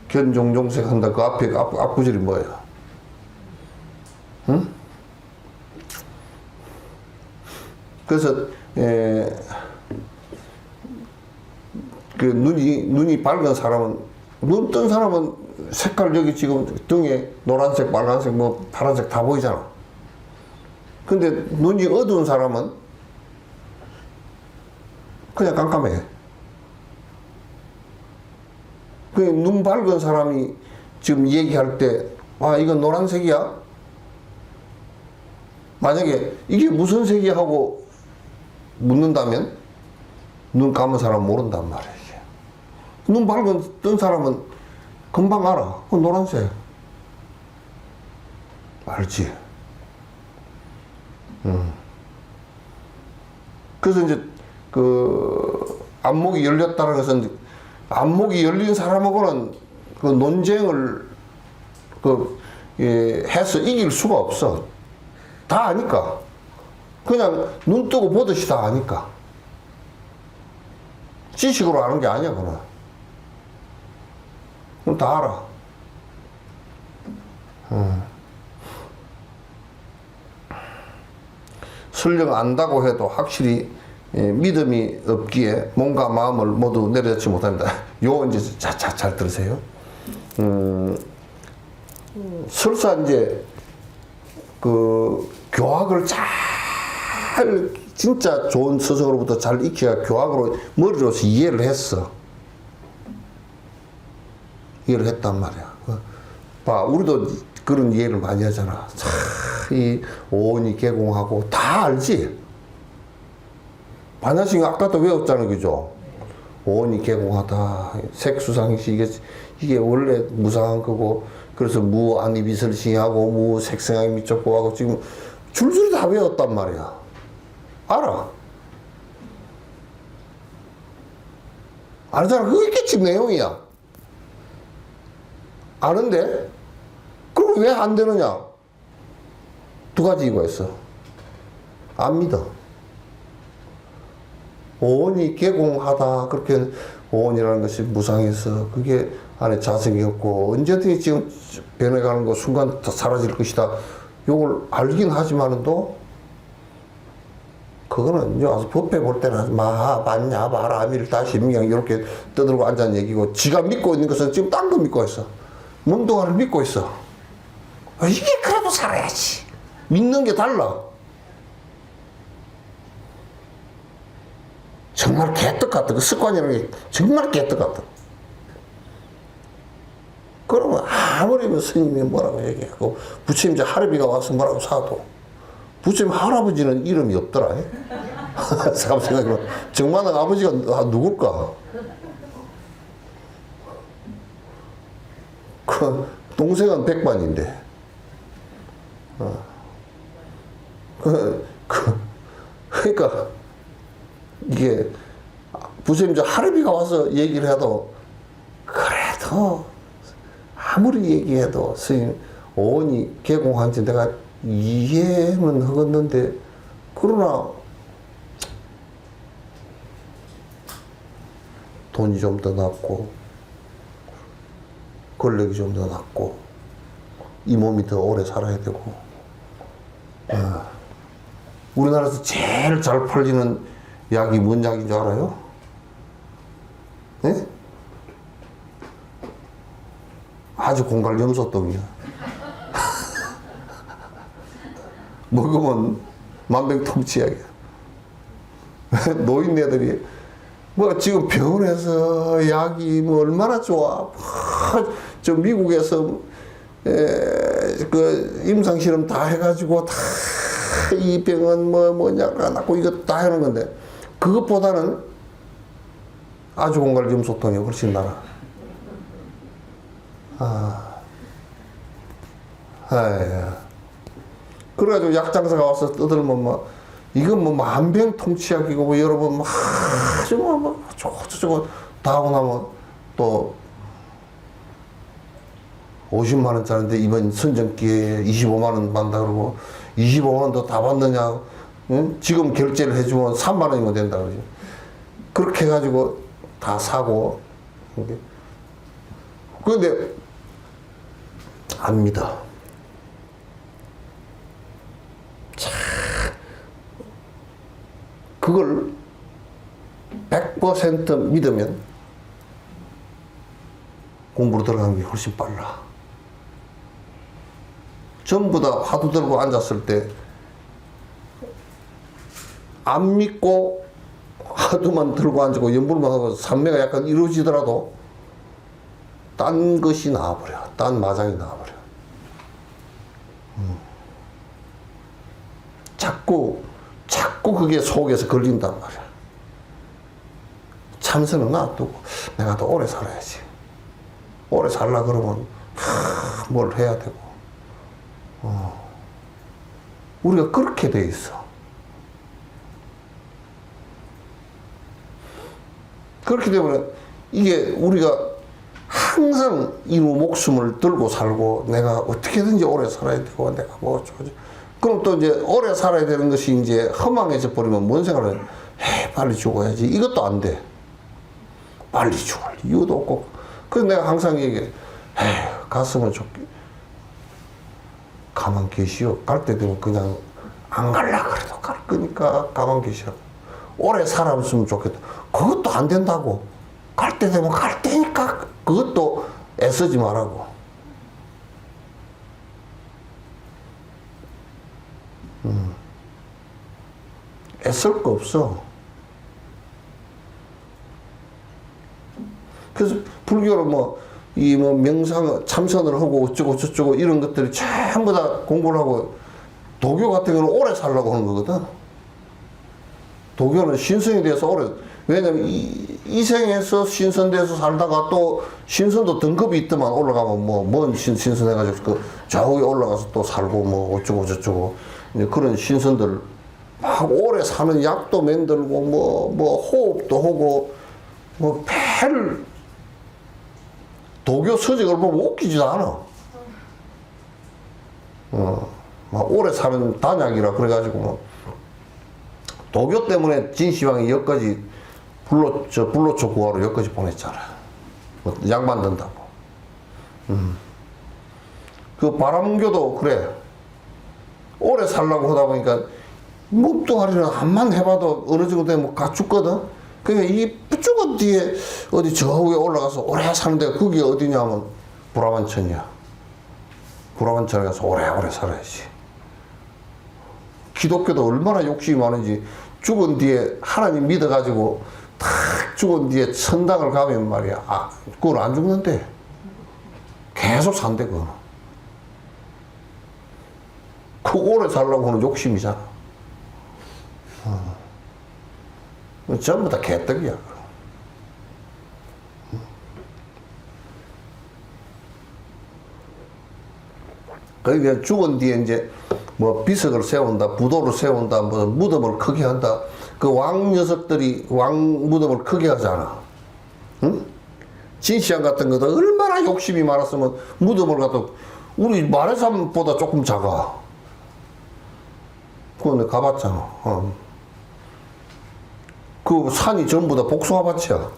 견종종색 한다. 그 앞에 앞구절이 뭐예요? 응? 그래서 그 눈이 밝은 사람은, 눈 뜬 사람은 색깔 여기 지금 등에 노란색, 빨간색, 뭐 파란색 다 보이잖아. 근데 눈이 어두운 사람은 그냥 깜깜해. 그 눈 밝은 사람이 지금 얘기할 때, 아, 이건 노란색이야? 만약에 이게 무슨 색이야 하고 묻는다면 눈 감은 사람은 모른단 말이야. 눈 밝은 뜬 사람은 금방 알아. 노란색. 알지? 그래서 이제 그 안목이 열렸다는 것은, 안목이 열린 사람하고는 그 논쟁을 해서 이길 수가 없어. 다 아니까. 그냥 눈 뜨고 보듯이 다 아니까. 지식으로 아는 게 아니야, 그건. 그럼 다 알아. 설령 안다고 해도 확실히 믿음이 없기에 몸과 마음을 모두 내려놓지 못합니다. 요 이제 잘 들으세요. 설사 이제 그 교학을 잘 진짜 좋은 스승으로부터 잘 익혀야 교학으로 머리로서 이해를 했어. 이해를 했단 말이야. 봐, 우리도 그런 이해를 많이 하잖아. 이 오온이 개공하고 다 알지? 반야신 아까도 외웠잖아, 그죠? 오온이 개공하다. 색수상시 이게 원래 무상한 거고, 그래서 무안이 비설싱하고 무색생하기 미쳤고 하고 지금 줄줄이 다 외웠단 말이야. 알아? 알잖아. 그게 지금 내용이야. 아는데 그럼 왜 안 되느냐? 두 가지 이유가 있어. 안 믿어. 오온이 개공하다. 그렇게 오온이라는 것이 무상해서 그게 안에 자성이 없고 언제든지 지금 변해가는 거 순간 다 사라질 것이다. 요걸 알긴 하지만은 또 그거는 이제 와서 법회 볼 때는 맞냐 봐라 아미를 다시 그냥 이렇게 떠들고 앉아는 얘기고, 지가 믿고 있는 것은 지금 딴 거 믿고 있어. 문동화를 믿고 있어. 이게 그래도 살아야지. 믿는 게 달라. 정말 개떡 같다. 그 습관이라는 게 정말 개떡 같다. 그러면 아무리 스님이 뭐라고 얘기하고 부처님 할아비가 와서 뭐라고 사도 부처님 할아버지는 이름이 없더라. 잠깐 생각해보면 정만한 아버지가 누굴까? 그 동생은 백반인데 그러니까 이게 부처님 할아비가 와서 얘기를 해도 그래도 아무리 얘기해도 스님 오온이 개공한지 내가 이해는 하겠는데, 그러나 돈이 좀 더 낮고 권력이 좀 더 낮고 이 몸이 더 오래 살아야 되고, 우리나라에서 제일 잘 팔리는 약이 뭔 약인 줄 알아요? 네? 아주 공갈염소똥이야. 먹으면 만병통치약이야. 노인네들이 뭐 지금 병원에서 약이 뭐 얼마나 좋아. 저 미국에서 그 임상실험 다 해가지고 다 이 병은 뭐냐가 낫고 이거 다 해놓은 건데, 그것보다는 아주 공갈염소통이 훨씬 나아. 그래가지고 약장사가 와서 떠들면 뭐 이건 뭐 만병통치약이고 뭐 여러분 뭐 아주 뭐 저거 다 하고 나면 또 50만 원짜리인데 이번 선정기에 25만 원 받는다 그러고 25만 원 더 다 받느냐? 응? 지금 결제를 해주면 3만 원이면 된다 그러죠. 그렇게 해가지고 다 사고. 그런데 안 믿어. 그걸 100% 믿으면 공부로 들어가는 게 훨씬 빨라. 전부 다 화두 들고 앉았을 때 안 믿고 화두만 들고 앉고 연불만 하고 삼매가 약간 이루어지더라도 딴 것이 나와버려. 딴 마장이 나와버려. 자꾸 그게 속에서 걸린단 말이야. 참선은 놔두고 내가 더 오래 살아야지. 오래 살라 그러면 뭘 해야 되고. 우리가 그렇게 돼 있어. 그렇기 때문에 이게 우리가 항상 이 목숨을 들고 살고 내가 어떻게든지 오래 살아야 되고 내가 뭐 어쩌고 그럼 또 이제 오래 살아야 되는 것이 이제 허망해져 버리면 뭔 생각을 해? 빨리 죽어야지. 이것도 안 돼. 빨리 죽을 이유도 없고. 그래서 내가 항상 얘기해. 갔으면 좋게. 가만 계시오. 갈 때 되면 그냥 안 갈라 그래도 갈 거니까 가만 계시오. 오래 살았으면 좋겠다. 그것도 안 된다고. 갈 때 되면 갈 테니까 그것도 애쓰지 말라고. 애쓸 거 없어. 그래서 불교로 명상, 참선을 하고 어쩌고 저쩌고 이런 것들이 전부 다 공부를 하고 도교 같은 경우는 오래 살라고 하는 거거든. 도교는 신성이 돼서 오래, 왜냐면 이 생에서 신선돼서 살다가 또 신선도 등급이 있더만 올라가면 뭔 신선해가지고 그 좌우에 올라가서 또 살고 뭐 어쩌고 저쩌고 이제 그런 신선들 막 오래 사는 약도 만들고 뭐 호흡도 하고 뭐 별 도교 서적을 보면 웃기지도 않아. 막 오래 사는 단약이라 그래가지고 도교 때문에 진시황이 여기까지 불로초 구하러 여기까지 보냈잖아. 약 만든다고. 그 바람교도 그래. 오래 살라고 하다 보니까 몸뚱아리는 한만 해봐도 어느 정도 되면 가 죽거든. 그러니까 이 죽은 뒤에 어디 저 위에 올라가서 오래 사는 데가 그게 어디냐면 불화만천이야. 불화만천에 가서 오래오래 살아야지. 기독교도 얼마나 욕심이 많은지 죽은 뒤에 하나님 믿어가지고 탁 죽은 뒤에 천당을 가면 말이야. 그건 안 죽는데. 계속 산대, 그거는. 그 오래 살려고 하는 욕심이잖아. 전부 다 개떡이야. 그러니까 죽은 뒤에 이제 뭐 비석을 세운다, 부도를 세운다, 뭐 무덤을 크게 한다. 그 왕 녀석들이 왕 무덤을 크게 하잖아. 응? 진시황 같은 것도 얼마나 욕심이 많았으면 무덤을 갖다 우리 마레산보다 조금 작아. 그거 가봤잖아. 그 산이 전부 다 복숭아밭이야.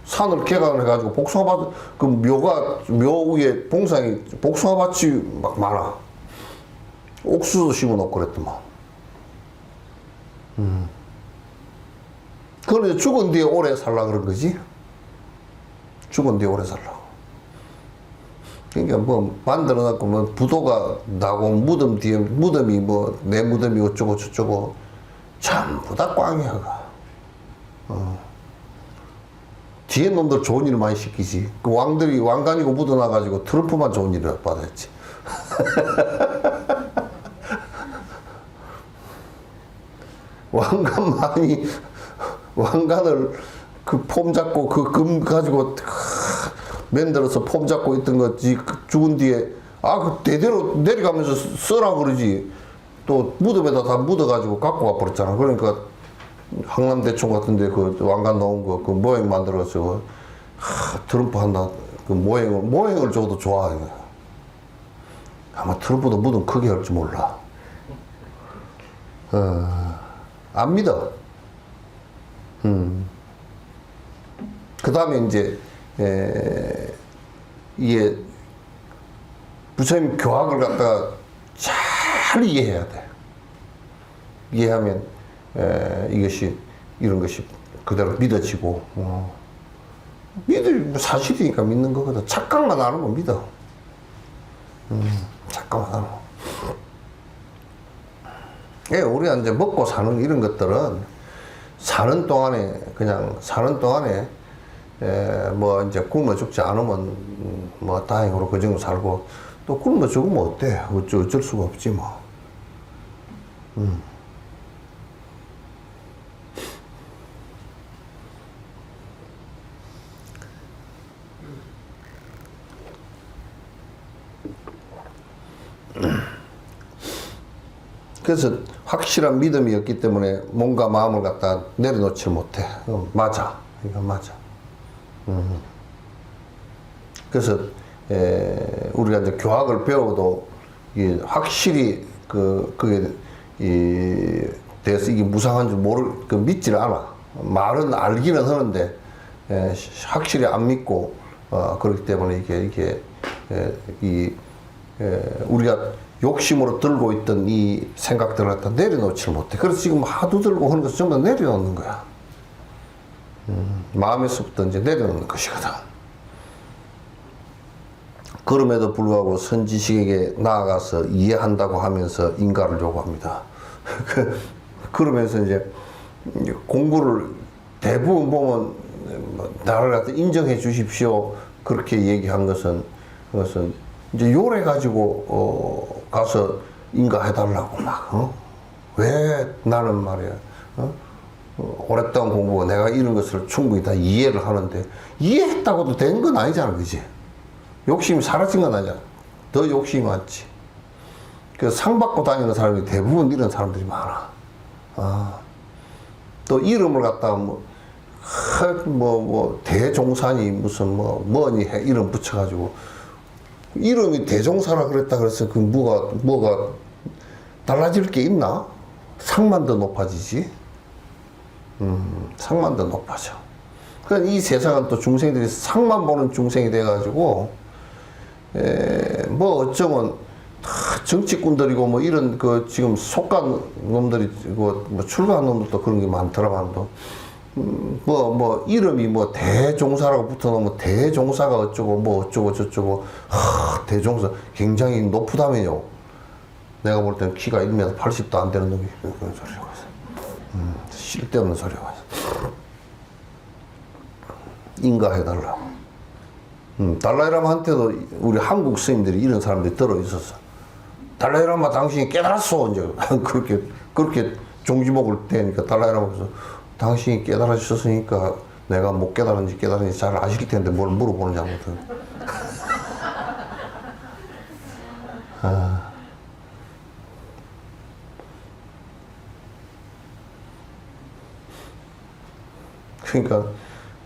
산을 개간해가지고 복숭아밭, 그 묘 위에 봉상이 복숭아밭이 막 많아. 옥수수 심어놓고 그랬더만. 그건 이제 죽은 뒤에 오래 살라 그런 거지. 죽은 뒤에 오래 살라고. 그러니까 뭐 만들어놨고 뭐 부도가 나고 무덤 뒤에 무덤이 뭐 내 무덤이 어쩌고 저쩌고 전부 다 꽝이야. 뒤에 놈들 좋은 일 많이 시키지. 그 왕들이 왕관이고 묻어나가지고 트럼프만 좋은 일을 받았지. 왕관을 그 폼 잡고 그 금 가지고 만들어서 폼 잡고 있던 거지. 죽은 뒤에 그 대대로 내려가면서 써라 그러지. 또 무덤에다 다 묻어가지고 갖고 가버렸잖아. 그러니까 항남대총 같은데 그 왕관 넣은 거 그 모형 만들어서 트럼프 한다. 그 모형을 줘도 좋아. 아마 트럼프도 무덤 크게 할지 몰라. 안 믿어. 다음에 이제 이게 부처님 교학을 갖다가 잘 이해해야 돼. 이해하면 이것이 이런 것이 그대로 믿어지고 믿을 사실이니까 믿는 거거든. 착각만 안 하면 믿어. 착각만 안 하면. 예, 우리가 이제 먹고 사는 이런 것들은 사는 동안에 뭐 이제 굶어 죽지 않으면 뭐 다행으로 그 정도 살고 또 굶어 죽으면 어때? 어쩔 수가 없지 뭐. 그래서 확실한 믿음이 없기 때문에 몸과 마음을 갖다 내려놓지 못해. 맞아. 이거 맞아. 그래서 우리가 이제 교학을 배워도 이게 확실히 그게 대해서 이게 무상한 줄 믿질 않아. 말은 알기는 하는데 확실히 안 믿고 그렇기 때문에 우리가 욕심으로 들고 있던 이 생각들을 갖다 내려놓지 못해. 그래서 지금 하도 들고 하는 것을 전부 다 내려놓는 거야. 마음에서부터 이제 내려놓는 것이거든. 그럼에도 불구하고 선지식에게 나아가서 이해한다고 하면서 인가를 요구합니다. 그러면서 이제 공부를 대부분 보면 나를 갖다 인정해 주십시오. 그렇게 얘기한 그것은 이제 요래 가지고 가서 인가해달라고 막 왜 나는 말이야 오랫동안 공부하고 내가 이런 것을 충분히 다 이해를 하는데 이해했다고도 된 건 아니잖아, 그지? 욕심이 사라진 건 아니잖아. 더 욕심이 많지. 그래서 상 받고 다니는 사람이 대부분 이런 사람들이 많아. 또 이름을 갖다가 대종산이 무슨 뭐니 해 이름 붙여가지고 이름이 대종사라 그랬다 그래서 그 뭐가 달라질 게 있나? 상만 더 높아지지. 상만 더 높아져. 그러니까 이 세상은 또 중생들이 상만 보는 중생이 돼가지고 뭐 어쩌면 정치꾼들이고 뭐 이런 지금 속간 놈들이 뭐 출가한 놈들도 그런 게 많더라만도 이름이 대종사라고 붙어놓으면 대종사가 어쩌고 뭐 어쩌고 저쩌고 대종사 굉장히 높다며요. 내가 볼 때는 키가 1m 80도 안 되는 놈이 그런 소리라고 해서 쓸데없는 소리라고 해서 인가해달라고. 달라이라마한테도 우리 한국 스님들이 이런 사람들이 들어있었어. 달라이라마 당신이 깨달았어 이제 그렇게 종지목을 대니까 달라이라마께서 당신이 깨달아주셨으니까 내가 못 깨달은지 잘 아실 텐데 뭘 물어보는지 아무튼. 그러니까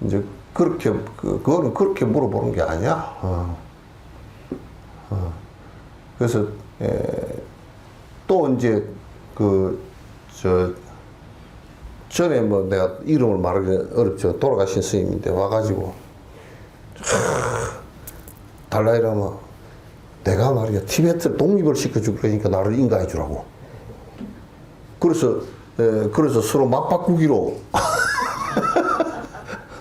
이제 그거는 그렇게 물어보는 게 아니야. 그래서 또 이제 전에 내가 이름을 말하기 어렵죠. 돌아가신 스님인데 와가지고 달라이라마 내가 말이야 티베트 독립을 시켜줄 거니까 나를 인가해 주라고. 그래서 서로 맞바꾸기로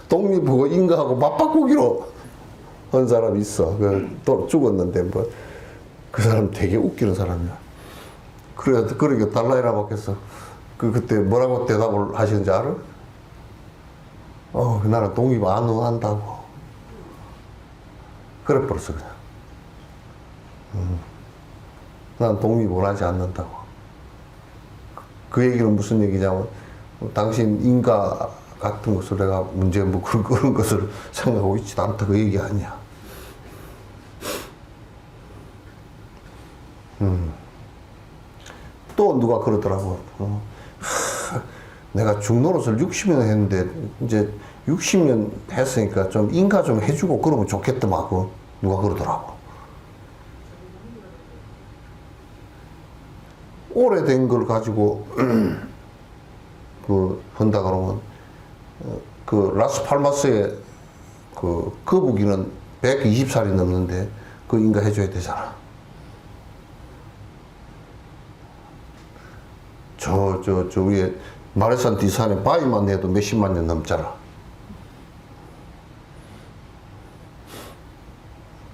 독립하고 인가하고 맞바꾸기로 한 사람이 있어. 또 죽었는데 그 사람 되게 웃기는 사람이야. 그러니까 달라이라마께서 그때 뭐라고 대답을 하시는지 알아? 나는 독립 안 한다고. 그래 버렸어, 그냥. 난 독립 원하지 않는다고. 그 얘기는 무슨 얘기냐면, 당신 인가 같은 것을 내가 문제 그런 것을 생각하고 있지도 않다. 그 얘기 아니야. 또 누가 그러더라고. 내가 중노릇을 60년 했는데 이제 60년 했으니까 좀 인가 좀 해주고 그러면 좋겠더만. 누가 그러더라고. 오래된 걸 가지고 한다 그러면 라스팔마스에 그 거북이는 120살이 넘는데 그 인가 해줘야 되잖아. 저 위에 마레산 뒤산에 바위만 내도 몇십만 년 넘잖아.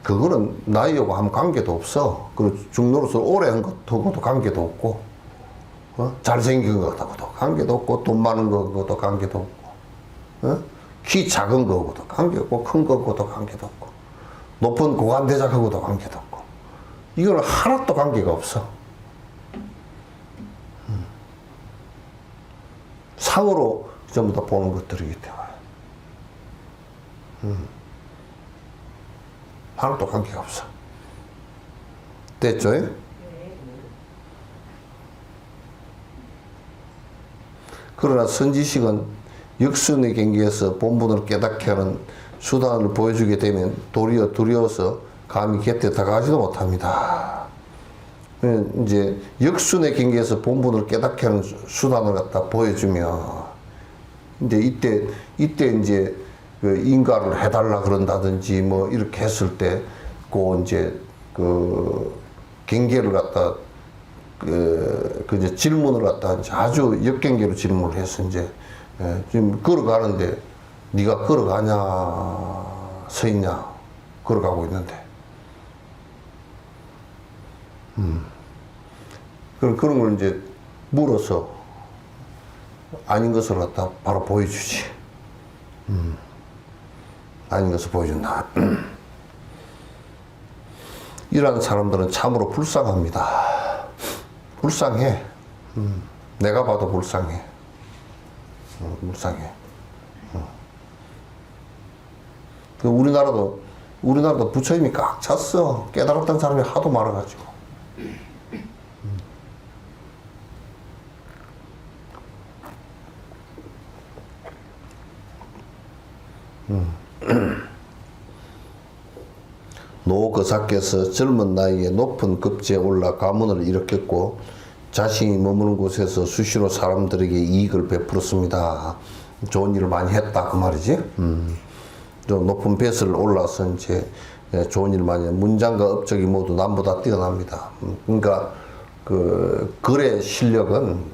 그거는 나이하고 아무 관계도 없어. 그리고 중노릇을 오래 한 것하고도 관계도 없고, 잘생긴 것하고도 관계도 없고, 돈 많은 것하고도 관계도 없고, 키 작은 거하고도 관계없고, 큰 거하고도 관계도 없고, 높은 고관대작하고도 관계도 없고, 이거는 하나도 관계가 없어. 상으로 전부 다 보는 것들이기 때문에. 하나도 관계가 없어. 됐죠? 그러나 선지식은 역순의 경계에서 본분을 깨닫게 하는 수단을 보여주게 되면 도리어 두려워서 감히 곁에 다가가지도 못합니다. 이제 역순의 경계에서 본분을 깨닫게 하는 수단을 갖다 보여주며, 이제 이때 이제 그 인가를 해달라 그런다든지 뭐 이렇게 했을 때, 이제 그 경계를 갖다 그 이제 질문을 갖다 아주 역경계로 질문을 해서 이제 지금 걸어가는데 네가 걸어가냐 서 있냐, 걸어가고 있는데. 그런 걸 이제 물어서 아닌 것을 갖다 바로 보여주지. 아닌 것을 보여준다. 이러한 사람들은 참으로 불쌍합니다. 불쌍해. 내가 봐도 불쌍해. 불쌍해. 우리나라도 부처님이 꽉 찼어. 깨달았던 사람이 하도 많아가지고. 노거사께서 젊은 나이에 높은 급제에 올라 가문을 일으켰고 자신이 머무는 곳에서 수시로 사람들에게 이익을 베풀었습니다. 좋은 일을 많이 했다 그 말이지. 좀 높은 뱃을 올라서 이제 좋은 일을 많이 해. 문장과 업적이 모두 남보다 뛰어납니다. 그러니까 그 글의 실력은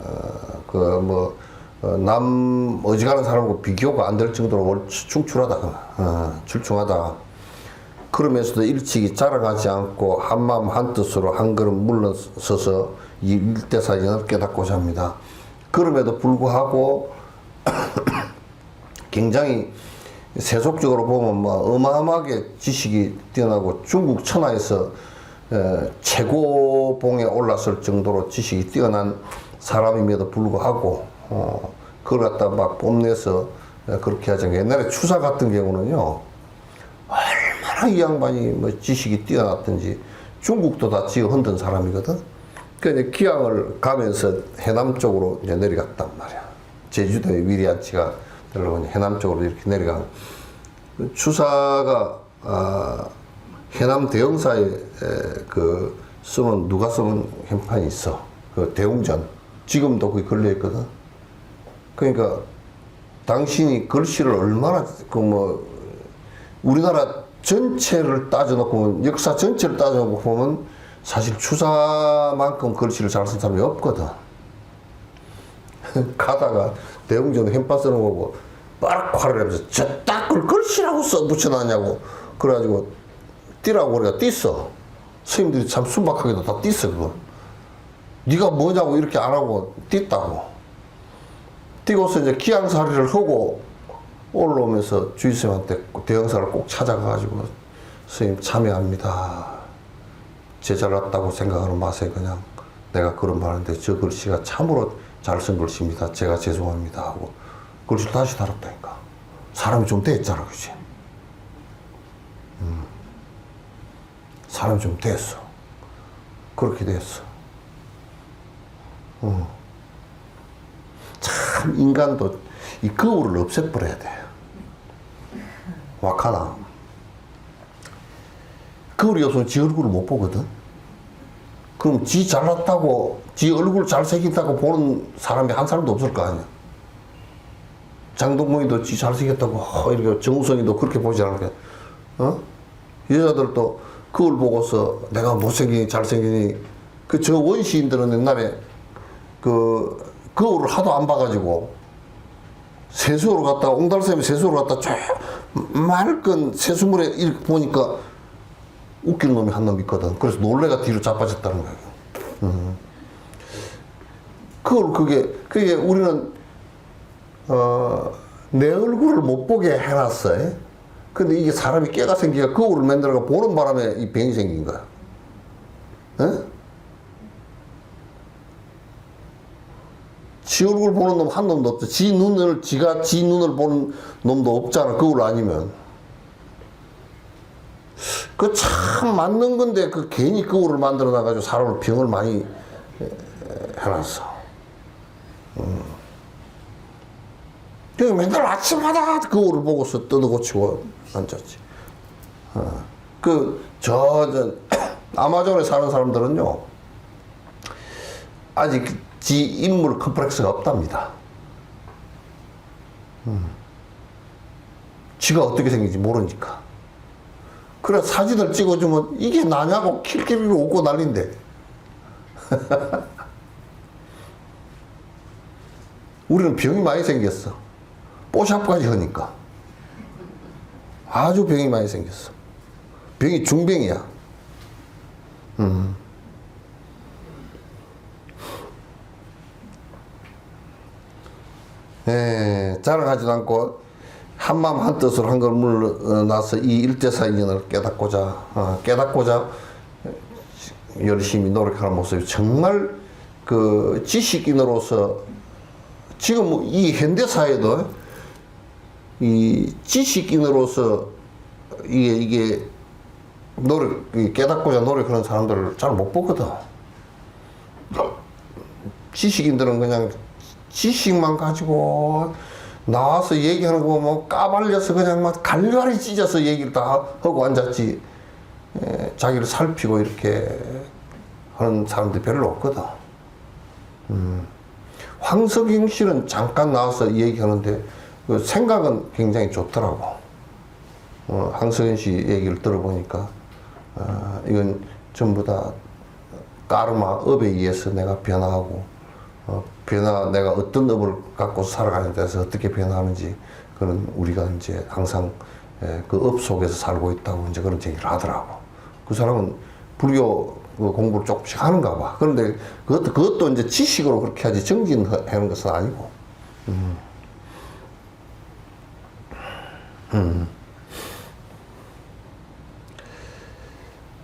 남 어지간한 사람하고 비교가 안 될 정도로 충출하다, 출중하다. 그러면서도 일찍이 자랑하지 않고 한마음 한뜻으로 한 걸음 물러서서 이 일대사전을 깨닫고자 합니다. 그럼에도 불구하고 굉장히 세속적으로 보면 뭐 어마어마하게 지식이 뛰어나고 중국 천하에서 최고봉에 올랐을 정도로 지식이 뛰어난 사람임에도 불구하고 그걸 갖다 막 뽐내서 그렇게 하죠. 옛날에 추사 같은 경우는요, 얼마나 이 양반이 뭐 지식이 뛰어났든지 중국도 다 지어 흔든 사람이거든. 그러니까 기왕을 가면서 해남 쪽으로 이제 내려갔단 말이야. 제주도의 위리안치가 들어오니 해남 쪽으로 이렇게 내려간. 추사가 해남 대흥사에 누가 쓰는 현판이 있어. 그 대웅전. 지금도 거기 걸려 있거든. 그러니까 당신이 글씨를 얼마나 우리나라 전체를 따져놓고 역사 전체를 따져놓고 보면 사실 추사만큼 글씨를 잘 쓴 사람이 없거든. 가다가 대웅전 현판 쓰는 거고 빠락 화를 내면서 저딱 걸 글씨라고 써 붙여놨냐고 그래가지고 띠라고 우리가 띠어. 스님들이 참 순박하게도 다 띠어 그거. 네가 뭐냐고 이렇게 안 하고 띠다고. 띠고서 이제 기양사리를 하고 올라오면서 주의스님한테 대형사를 꼭 찾아가가지고 스님 참여합니다. 제자를 왔다고 생각하는 맛에 그냥 내가 그런 말인데 저 글씨가 참으로 잘 쓴 글씨입니다. 제가 죄송합니다 하고 글씨를 다시 달았다니까. 사람이 좀 됐잖아, 그치? 사람이 좀 됐어. 그렇게 됐어. 참 인간도 이 거울을 없애버려야 돼. 와카나. 거울이 없으면 지 얼굴을 못 보거든. 그럼 지 잘났다고, 지 얼굴 잘생긴다고 보는 사람이 한 사람도 없을 거 아니야. 장동건이도 지 잘생겼다고 이렇게 정우성이도 그렇게 보지 않을 거야. 여자들도 그걸 보고서 내가 못생기니 잘생기니 저 원시인들은 옛날에 거울을 하도 안 봐가지고 세수로 갔다가 옹달샘에 세수로 갔다가 저 맑은 세수물에 이렇게 보니까 웃기는 놈이 한 놈 있거든. 그래서 놀래가 뒤로 자빠졌다는 거예요. 그게 우리는 내 얼굴을 못 보게 해놨어. 근데 이게 사람이 깨가 생기가 거울을 만들어가 보는 바람에 이 병이 생긴 거야. 지 얼굴 보는 놈 한 놈도 없어. 지 눈을 보는 놈도 없잖아. 거울 아니면. 그 참 맞는 건데 괜히 거울을 만들어 놔가지고 사람을 병을 많이 해놨어. 그래서 맨날 아침마다 거울을 보고서 뜯어고치고 앉았지. 아마존에 사는 사람들은요, 아직 지 인물 컴플렉스가 없답니다. 지가 어떻게 생긴지 모르니까. 그래 사진을 찍어주면 이게 나냐고 킬킬이로 웃고 난린데. 우리는 병이 많이 생겼어. 뽀샵까지 하니까. 아주 병이 많이 생겼어. 병이 중병이야. 자랑하지도 않고 한마음 한뜻으로 한 걸 물러나서 이 일대사 인연을 깨닫고자 열심히 노력하는 모습이 정말 지식인으로서 지금 이 현대사회도 이 지식인으로서 이게 깨닫고자 노력하는 사람들을 잘 못 보거든. 지식인들은 그냥 지식만 가지고 나와서 얘기하는 거 뭐 까발려서 그냥 막 갈갈이 찢어서 얘기를 다 하고 앉았지. 자기를 살피고 이렇게 하는 사람들이 별로 없거든. 황석영 씨는 잠깐 나와서 얘기하는데 그 생각은 굉장히 좋더라고. 황석영 씨 얘기를 들어보니까 이건 전부 다 까르마 업에 의해서 내가 변화하고 내가 어떤 업을 갖고 살아가는 데서 어떻게 변화하는지 그런 우리가 이제 항상 그 업 속에서 살고 있다고 이제 그런 얘기를 하더라고. 그 사람은 불교 공부를 조금씩 하는가 봐. 그런데 그것도 이제 지식으로 그렇게 하지 정진하는 것은 아니고.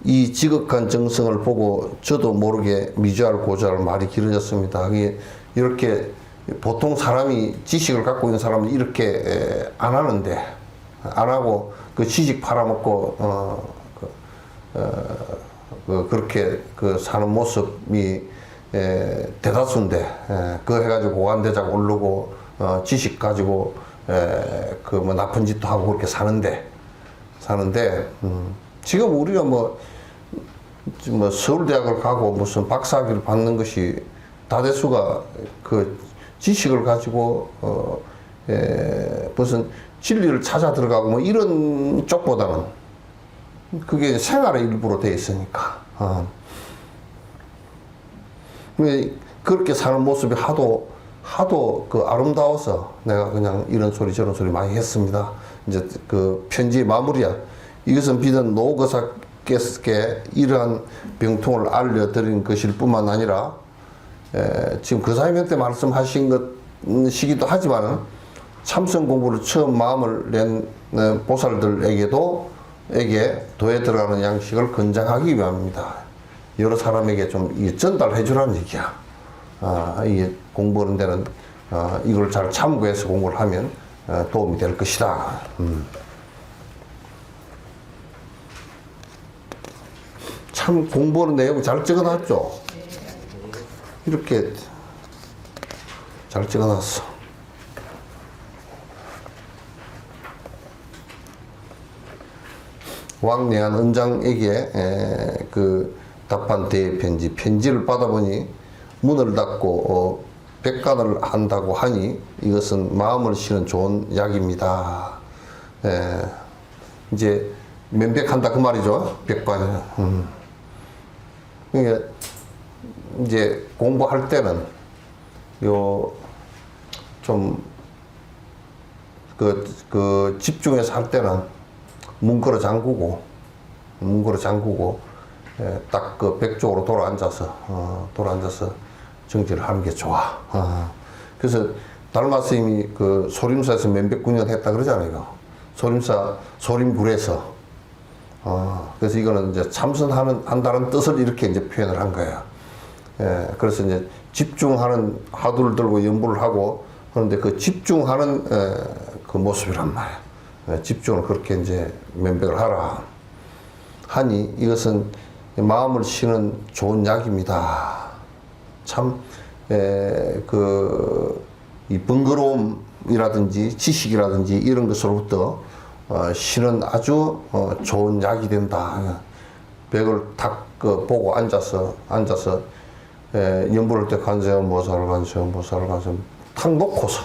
이 지극한 정성을 보고 저도 모르게 미주알 고주알 말이 길어졌습니다. 이렇게 보통 사람이 지식을 갖고 있는 사람은 이렇게 안 하는데 안 하고 그 지식 팔아먹고 그렇게 사는 모습이 대다수인데 그거 해가지고 고관대장 오르고 지식 가지고 뭐 나쁜 짓도 하고 그렇게 사는데 지금 우리가 뭐 서울대학을 가고 무슨 박사학위를 받는 것이 다대수가 그 지식을 가지고 무슨 진리를 찾아 들어가고 뭐 이런 쪽보다는 그게 생활의 일부로 돼 있으니까. 그렇게 사는 모습이 하도 아름다워서 내가 그냥 이런 소리 저런 소리 많이 했습니다. 이제 그 편지의 마무리야. 이것은 비단 노거사께서 이러한 병통을 알려드린 것일 뿐만 아니라 지금 거사님한테 말씀하신 것이기도 하지만 참선 공부를 처음 마음을 낸 보살들에게 도에 들어가는 양식을 권장하기 위함입니다. 여러 사람에게 좀 전달해 주라는 얘기야. 이게 공부하는 데는 이걸 잘 참고해서 공부를 하면 도움이 될 것이다. 참 공부하는 내용 잘 찍어놨죠? 이렇게 잘 찍어놨어. 왕래한 은장에게 그 답한 대편지를 받아보니 문을 닫고 백간을 한다고 하니 이것은 마음을 쉬는 좋은 약입니다. 예, 이제 면백한다 그 말이죠. 백관은. 그러니까 이제 공부할 때는 요 좀 그 집중해서 할 때는 문 걸어 잠그고 예, 딱 그 백 쪽으로 돌아 앉아서 정지를 하는 게 좋아. 그래서 달마 스님이 그 소림사에서 면백군연 했다 그러잖아요. 소림불에서. 그래서 이거는 이제 한다는 뜻을 이렇게 이제 표현을 한 거예요. 예, 그래서 이제 집중하는 화두를 들고 연부를 하고 그런데 그 집중하는 그 모습이란 말이에요. 예, 집중을 그렇게 이제 면백을 하라 하니 이것은 마음을 쉬는 좋은 약입니다. 참, 이 번거로움이라든지 지식이라든지 이런 것으로부터 쉬는 아주 좋은 약이 된다. 벽을 탁 보고 앉아서 연불할 때 간세음보살 탁 놓고서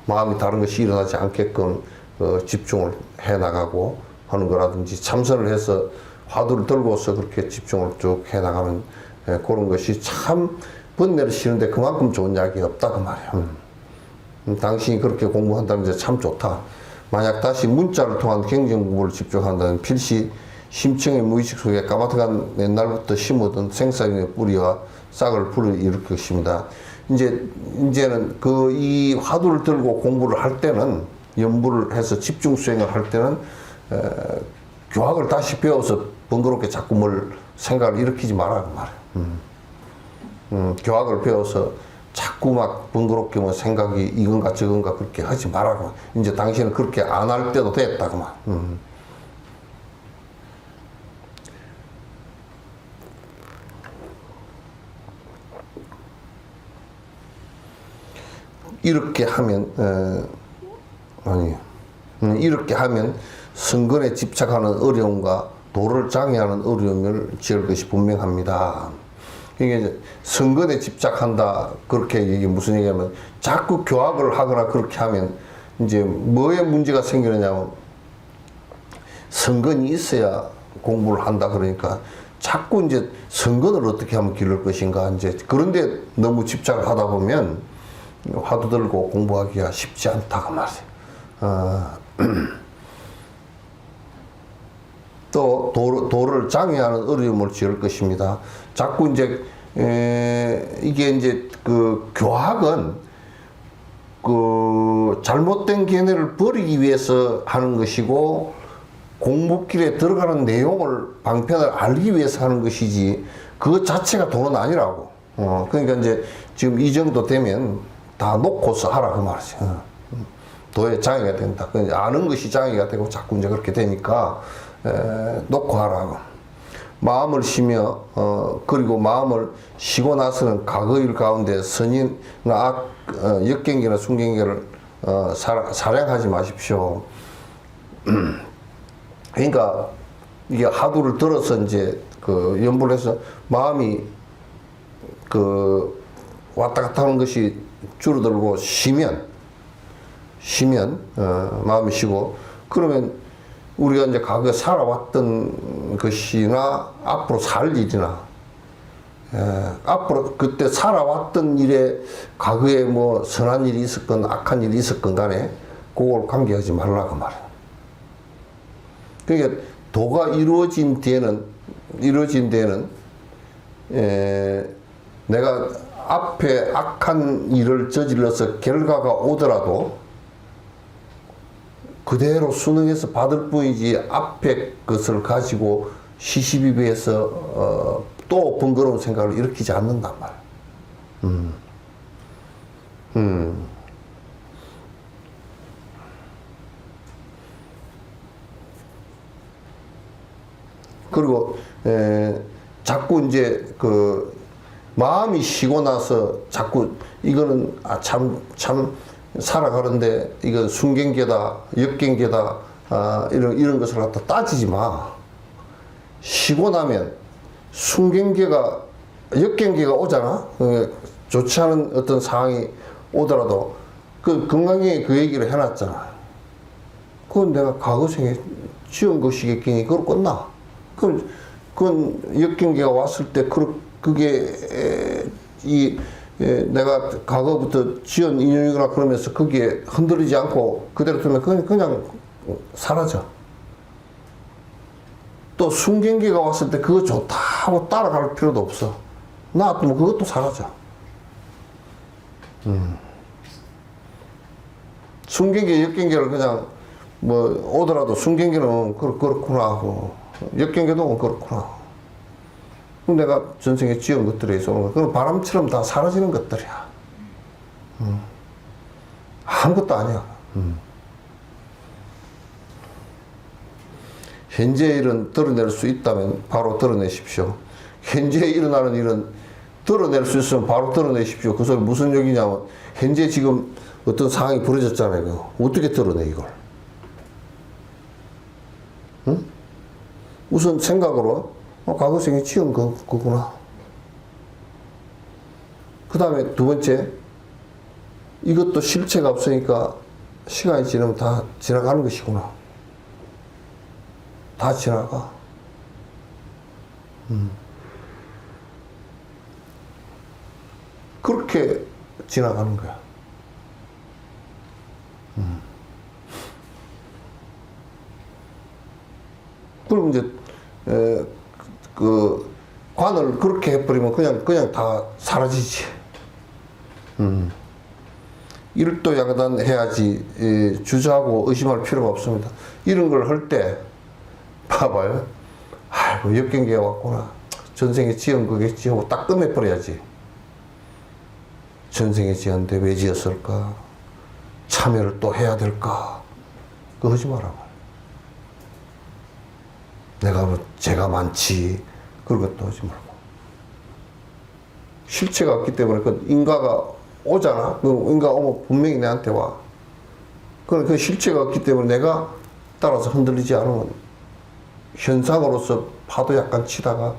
마음이 다른 것이 일어나지 않게끔 집중을 해 나가고 하는 거라든지 참선을 해서 화두를 들고서 그렇게 집중을 쭉 해 나가는 그런 것이 참 번뇌를 쉬는데 그만큼 좋은 약이 없다 그 말이야. 당신이 그렇게 공부한다면 이제 참 좋다. 만약 다시 문자를 통한 경전 공부를 집중한다면 필시 심층의 무의식 속에 까마득한 옛날부터 심어둔 생사경의 뿌리와 싹을 불어일으킬 것입니다. 이제는 이 화두를 들고 공부를 할 때는 연부를 해서 집중 수행을 할 때는 교학을 다시 배워서 번거롭게 자꾸 뭘 생각을 일으키지 마라 그 말이에요. 교학을 배워서 자꾸 막 번거롭게 뭐 생각이 이건가 저건가 그렇게 하지 마라. 이제 당신은 그렇게 안 할 때도 됐다 그 말. 이렇게 하면 이렇게 하면 성근에 집착하는 어려움과 도를 장애하는 어려움을 지을 것이 분명합니다. 이게 성근에 집착한다 그렇게 이게 무슨 얘기냐면 자꾸 교학을 하거나 그렇게 하면 이제 뭐에 문제가 생기느냐면 성근이 있어야 공부를 한다 그러니까 자꾸 이제 성근을 어떻게 하면 기를 것인가 이제 그런데 너무 집착을 하다 보면 화두 들고 공부하기가 쉽지 않다 그 말이에요. 또 도를 장애하는 어려움을 지을 것입니다. 자꾸 이제 이게 이제 그 교학은 그 잘못된 견해를 버리기 위해서 하는 것이고 공부길에 들어가는 내용을 방편을 알기 위해서 하는 것이지 그것 자체가 도는 아니라고. 그러니까 이제 지금 이 정도 되면 다 놓고서 하라 그 말이죠. 도에 장애가 된다. 아는 것이 장애가 되고 자꾸 이제 그렇게 되니까 놓고 하라고. 마음을 쉬며 그리고 마음을 쉬고 나서는 과거일 가운데 선인나 역경계나 순경계를 사량하지 마십시오. 그러니까 이게 하두를 들어서 이제 그 연불을 해서 마음이 그 왔다 갔다 하는 것이 줄어들고 쉬면 마음이 쉬고 그러면 우리가 이제 과거에 살아왔던 것이나 앞으로 살 일이나 앞으로 그때 살아왔던 일에 과거에 뭐 선한 일이 있었건 악한 일이 있었건 간에 그걸 관계하지 말라 그 말이야. 그러니까 도가 이루어진 뒤에는 내가 앞에 악한 일을 저질러서 결과가 오더라도 그대로 수능해서 받을 뿐이지 앞에 것을 가지고 시시비비해서 또 번거로운 생각을 일으키지 않는단 말이야. 그리고 자꾸 이제 그 마음이 쉬고 나서 자꾸 이거는 참 살아가는데 이건 순경계다 역경계다 이런 것을 갖다 따지지 마. 쉬고 나면 순경계가 역경기가 오잖아. 좋지 않은 어떤 상황이 오더라도 그 건강에 그 얘기를 해놨잖아. 그건 내가 과거생에 지은 것이겠기니 그걸 끝나. 그건 역경기가 왔을 때 그게 내가 과거부터 지은 인연이거나 그러면서 거기에 흔들리지 않고 그대로 두면 그냥 사라져. 또 순경기가 왔을 때 그거 좋다 하고 따라갈 필요도 없어. 놔두면 그것도 사라져. 순경기, 역경기를 그냥 뭐 오더라도 순경기는 그렇구나 하고 역경기도 그렇구나. 그럼 내가 전생에 지은 것들에 있어 오는 거, 그건 바람처럼 다 사라지는 것들이야. 아무것도 아니야. 현재의 일은 드러낼 수 있다면 바로 드러내십시오. 현재에 일어나는 일은 드러낼 수 있으면 바로 드러내십시오. 그 소리 무슨 얘기냐면 현재 지금 어떤 상황이 벌어졌잖아요. 그거. 어떻게 드러내 이걸? 응? 우선 생각으로 과거생에 지은 거구나. 그 다음에 두 번째, 이것도 실체가 없으니까 시간이 지나면 다 지나가는 것이구나. 다 지나가. 그렇게 지나가는 거야. 그럼 이제 그 관을 그렇게 해버리면 그냥 다 사라지지. 일도 양단 해야지 주저하고 의심할 필요가 없습니다. 이런 걸 할 때 봐봐요. 아이고 역경기가 왔구나. 전생에 지은 거겠지 하고 딱 끝내버려야지. 전생에 지었는데 왜 지었을까? 참여를 또 해야 될까? 그거 하지 마라. 내가 뭐 죄가 많지 그런 것도 하지 말고. 실체가 없기 때문에 그 인과가 오잖아. 그 인과 오면 분명히 내한테 와. 그 실체가 없기 때문에 내가 따라서 흔들리지 않으면 현상으로서 파도 약간 치다가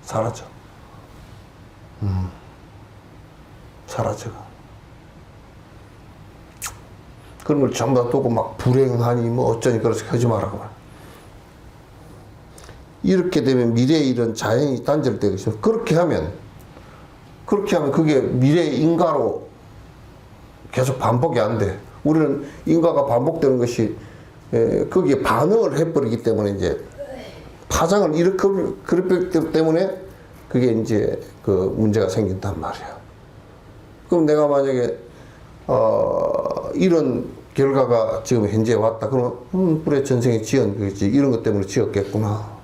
사라져. 사라져. 그런 걸 전부 다 두고 막 불행하니 뭐 어쩌니 그래서 하지 말라고. 이렇게 되면 미래의 일은 자연히 단절되겠죠. 그렇게 하면 그게 미래의 인과로 계속 반복이 안 돼. 우리는 인과가 반복되는 것이 거기에 반응을 해버리기 때문에 이제 파장을 일으켰기 때문에 그게 이제 그 문제가 생긴단 말이야. 그럼 내가 만약에 이런 결과가 지금 현재 왔다. 그러면 그래 전생에 지은 거겠지. 이런 것 때문에 지었겠구나.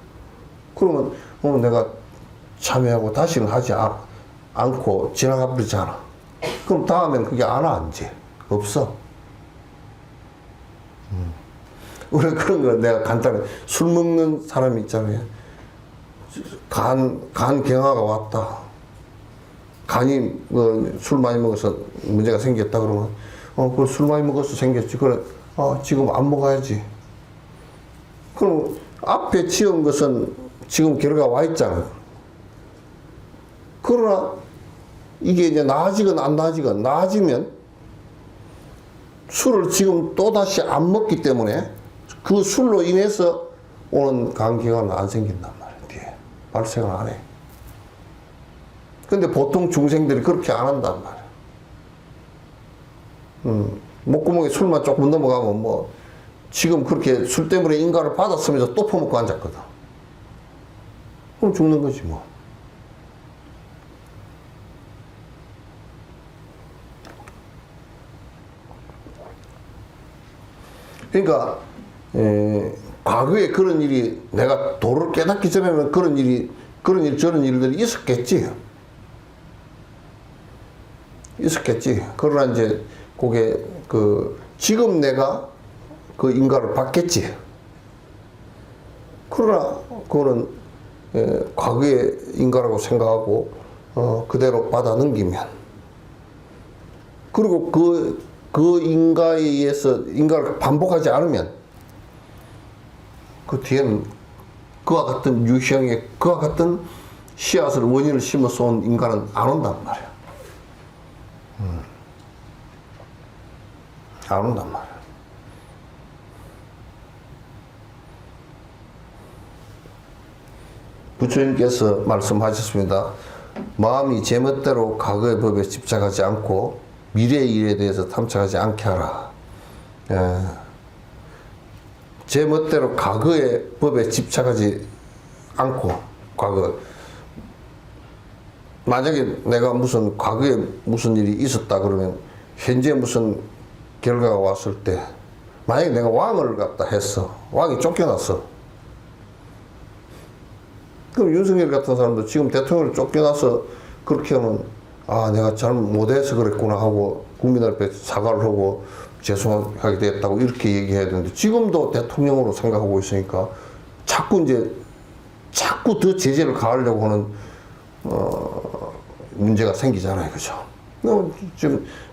그러면 내가 참여하고 다시는 하지 않고 지나가 버리잖아. 그럼 다음엔 그게 안 와, 이제. 없어. 우리 그런 거 내가 간단히 술 먹는 사람이 있잖아요. 간 경화가 왔다. 간이 술 많이 먹어서 문제가 생겼다 그러면 그걸 술 많이 먹어서 생겼지. 그래 지금 안 먹어야지. 그럼 앞에 지은 것은 지금 결과가 와 있잖아. 그러나 이게 이제 나아지건 안 나아지건 나아지면 술을 지금 또다시 안 먹기 때문에 그 술로 인해서 오는 간기가 안 생긴단 말이야. 뒤에 발생을 안 해. 근데 보통 중생들이 그렇게 안 한단 말이야. 목구멍에 술만 조금 넘어가면 뭐 지금 그렇게 술 때문에 인과를 받았으면서 또 퍼먹고 앉았거든. 그럼 죽는 거지 뭐. 그러니까 과거에 그런 일이 내가 도를 깨닫기 전에는 그런 일 저런 일들이 있었겠지. 그러나 이제 그게 지금 내가 그 인과를 받겠지. 그러나 그거는 과거의 인과라고 생각하고 그대로 받아 넘기면, 그리고 그 인과에 의해서 인과를 반복하지 않으면 그 뒤에는 그와 같은 유형의 그와 같은 씨앗을 원인을 심어서 온 인간은 안 온단 말이야. 안 온단 말이야. 부처님께서 말씀하셨습니다. 마음이 제멋대로 과거의 법에 집착하지 않고 미래의 일에 대해서 탐착하지 않게 하라. 제멋대로 과거의 법에 집착하지 않고, 과거, 만약에 내가 무슨 과거에 무슨 일이 있었다 그러면 현재 무슨 결과가 왔을 때, 만약에 내가 왕을 갖다 했어, 왕이 쫓겨났어, 그럼 윤석열 같은 사람도 지금 대통령을 쫓겨나서 그렇게 하면 아 내가 잘못 못해서 그랬구나 하고 국민 앞에 사과를 하고 죄송하게 됐다고 이렇게 얘기해야 되는데, 지금도 대통령으로 생각하고 있으니까 자꾸 더 제재를 가하려고 하는 문제가 생기잖아요. 그죠?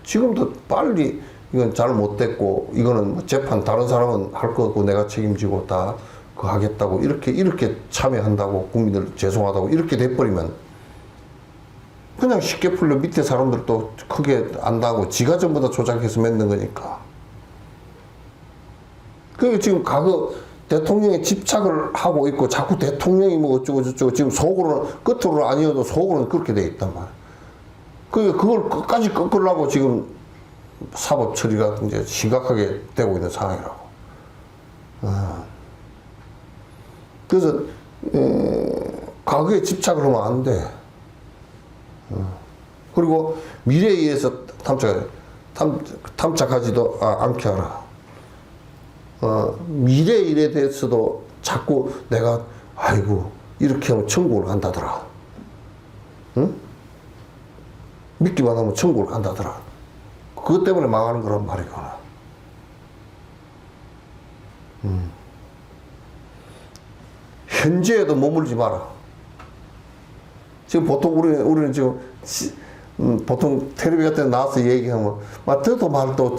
지금도 빨리 이건 잘못됐고 이거는 뭐 재판 다른 사람은 할 거고 내가 책임지고 다 그거 하겠다고 이렇게 참여한다고 국민들 죄송하다고 이렇게 돼버리면 그냥 쉽게 풀려 밑에 사람들도 크게 안 당하고 지가 전부 다 조작해서 맺는 거니까. 그게 지금 과거 대통령에 집착을 하고 있고 자꾸 대통령이 뭐 어쩌고 저쩌고 지금 속으로는, 끝으로는 아니어도 속으로는 그렇게 돼 있단 말이야. 그걸 끝까지 꺾으려고 지금 사법 처리가 이제 심각하게 되고 있는 상황이라고. 그래서 과거에 집착을 하면 안 돼. 그리고 미래에 의해서 탐착하지도 않게 하라. 미래의 일에 대해서도 자꾸 내가 아이고 이렇게 하면 천국을 간다더라. 응? 믿기만 하면 천국을 간다더라. 그것 때문에 망하는 거란 말이구나. 현재에도 머물지 마라. 지금 보통 우리는 지금 보통 텔레비 같은 데 나와서 얘기하면 막 더도 말도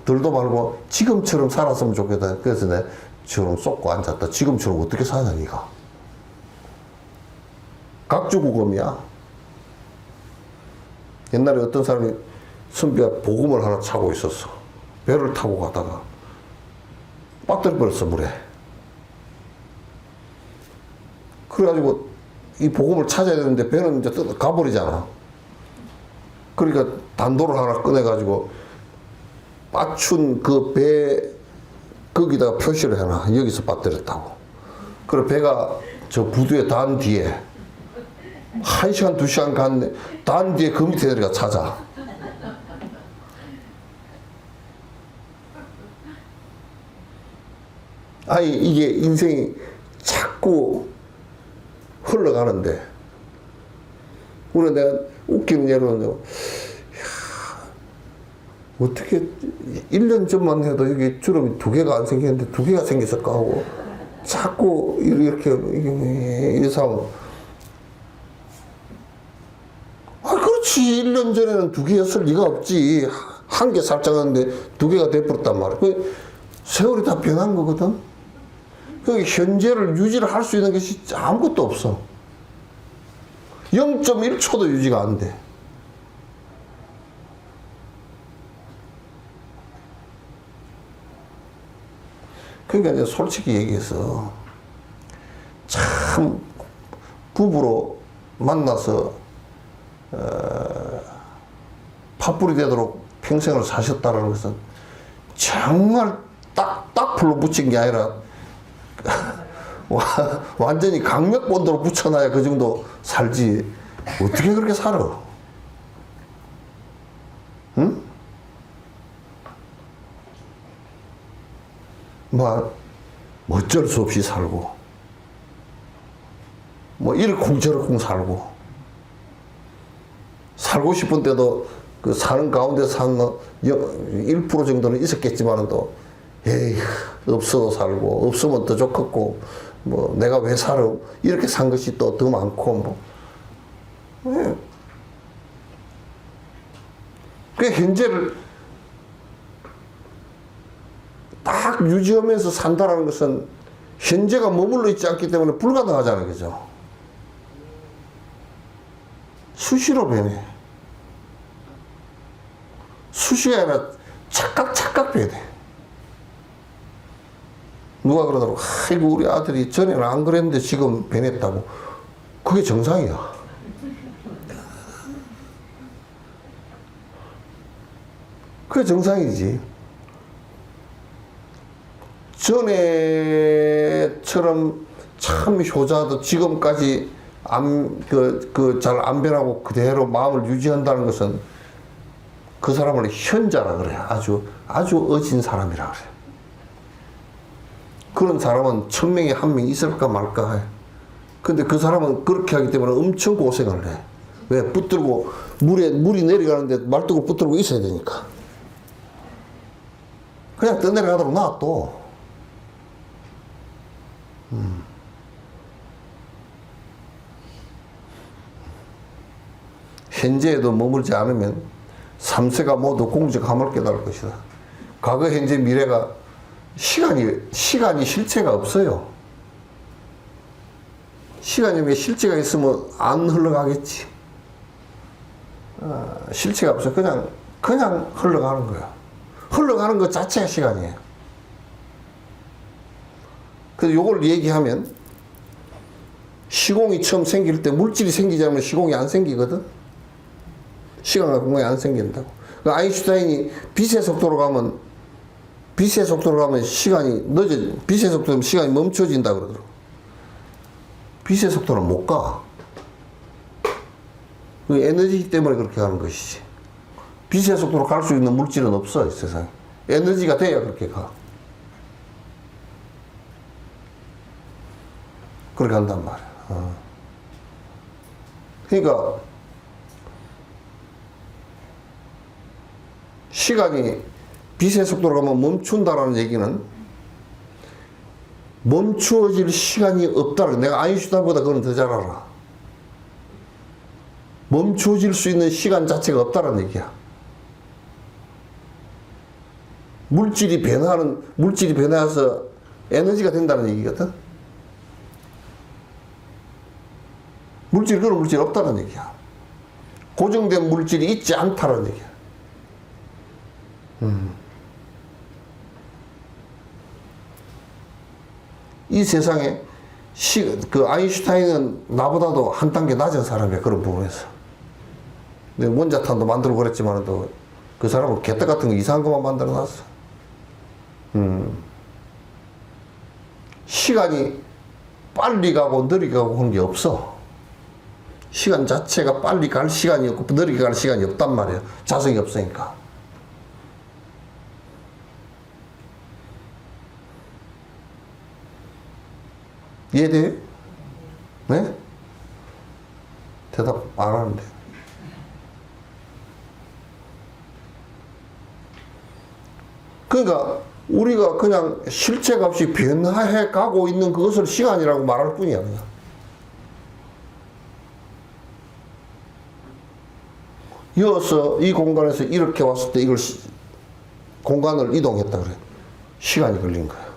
덜도 말고 지금처럼 살았으면 좋겠다. 그래서 내가 지금 쏟고 앉았다. 지금처럼 어떻게 사냐 니가. 각주국음이야. 옛날에 어떤 사람이 선비가 복음을 하나 차고 있었어. 배를 타고 가다가 빠뜨려 버렸어 물에. 그래가지고 이 복음을 찾아야 되는데 배는 이제 가버리잖아. 그러니까 단도를 하나 꺼내가지고 빠춘 그 배 거기다가 표시를 해놔. 여기서 빠뜨렸다고. 그래 배가 저 부두에 단 뒤에 1시간 2시간 갔는데 단 뒤에 그 밑에 내려가 찾아. 아니 이게 인생이 자꾸 흘러가는데, 우리 내가 웃기는 예로는 어떻게 1년 전만 해도 여기 주름이 2개가 안 생겼는데 2개가 생겼을까 하고 자꾸 이렇게 이 상황. 아 그렇지 1년 전에는 2개였을 리가 없지. 1개 살짝했는데 2개가 돼버렸단 말이야. 그 세월이 다 변한 거거든. 그 현재를 유지를 할 수 있는 것이 아무것도 없어. 0.1초도 유지가 안 돼. 그러니까 이제 솔직히 얘기해서 참 부부로 만나서 팥불이 되도록 평생을 사셨다는 것은 정말 딱 불러붙인 게 아니라 완전히 강력본도로 붙여놔야 그 정도 살지. 어떻게 그렇게 살아? 응? 뭐 어쩔 수 없이 살고, 뭐 이러쿵저러쿵 살고 싶은 때도 그 사는 가운데 사는 1% 정도는 있었겠지만은 또 에이 없어도 살고 없으면 더 좋겠고 뭐 내가 왜 살아 이렇게 산 것이 또 더 많고 뭐. 네. 그 현재를 딱 유지하면서 산다는 것은 현재가 머물러 있지 않기 때문에 불가능하잖아요. 그죠? 수시로 변해. 수시가 아니라 착각 변해. 누가 그러더라고. 아이고, 우리 아들이 전에는 안 그랬는데 지금 변했다고. 그게 정상이야. 그게 정상이지. 전에처럼 참 효자도 지금까지 잘 안 변하고 그대로 마음을 유지한다는 것은 그 사람을 현자라 그래. 아주 어진 사람이라 그래. 그런 사람은 1000명에 1명 있을까 말까 해. 근데 그 사람은 그렇게 하기 때문에 엄청 고생을 해. 왜? 붙들고, 물이 내려가는데 말뚝을 붙들고 있어야 되니까. 그냥 떠내려가도록 놔둬. 현재에도 머물지 않으면 3세가 모두 공적함을 깨달을 것이다. 과거, 현재, 미래가 시간이 실체가 없어요. 시간이 실체가 있으면 안 흘러가겠지. 실체가 없어. 그냥 흘러가는 거야. 흘러가는 것 자체가 시간이에요. 그래서 요걸 얘기하면 시공이 처음 생길 때 물질이 생기지 않으면 시공이 안 생기거든. 시간과 공간이 안 생긴다고. 그러니까 아인슈타인이 빛의 속도로 가면 시간이 빛의 속도면 시간이 멈춰진다 그러더라고. 빛의 속도는 못 가. 그 에너지 때문에 그렇게 가는 것이지. 빛의 속도로 갈 수 있는 물질은 없어, 이 세상에. 에너지가 돼야 그렇게 가. 그렇게 한단 말이야. 그러니까 시간이 빛의 속도로 가면 멈춘다라는 얘기는 멈추어질 시간이 없다는, 내가 아인슈타인보다 그건 더 잘 알아. 멈추어질 수 있는 시간 자체가 없다는 얘기야. 물질이 변해서 에너지가 된다는 얘기거든. 그런 물질이 없다는 얘기야. 고정된 물질이 있지 않다는 얘기야. 이 세상에 아인슈타인은 나보다도 한 단계 낮은 사람이야, 그런 부분에서. 근데 원자탄도 만들고 그랬지만 그 사람은 개떡 같은 거 이상한 것만 만들어 놨어. 시간이 빨리 가고 느리게 가고 그런 게 없어. 시간 자체가 빨리 갈 시간이 없고 느리게 갈 시간이 없단 말이에요. 자성이 없으니까. 이해돼요? 네? 대답 안 하는데. 그러니까 우리가 그냥 실체가 없이 변화해 가고 있는 그것을 시간이라고 말할 뿐이야, 그냥. 이어서 이 공간에서 이렇게 왔을 때 공간을 이동했다 그래. 시간이 걸린 거야.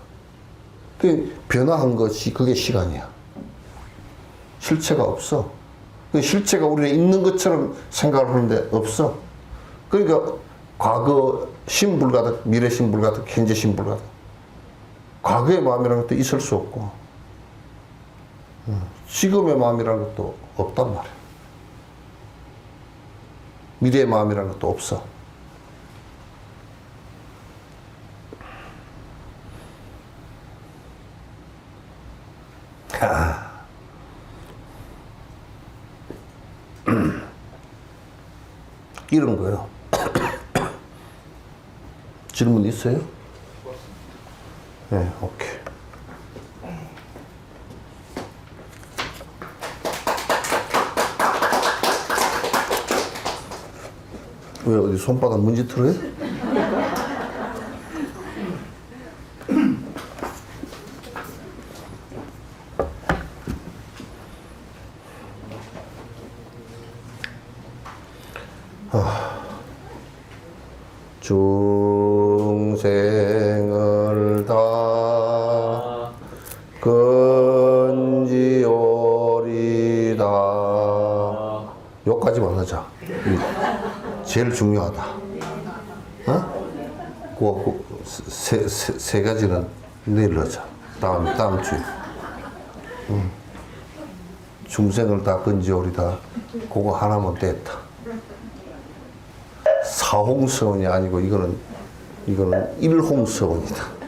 그 변화한 것이 그게 시간이야. 실체가 없어. 그 실체가 우리는 있는 것처럼 생각을 하는데 없어. 그러니까 과거 신불가득, 미래 신불가득, 현재 신불가득. 과거의 마음이라는 것도 있을 수 없고 지금의 마음이라는 것도 없단 말이야. 미래의 마음이라는 것도 없어. 이런 거요. 질문 있어요? 네, 오케이. 왜 어디 손바닥 문지 틀어요? 중생을 다 건지오리다. 여기까지만. 제일 중요하다. 어? 세 가지는 내일 하자. 다음 주에. 중생을 다 건지오리다. 그거 하나면 됐다. 사홍서원이 아니고 이거는 일홍서원이다.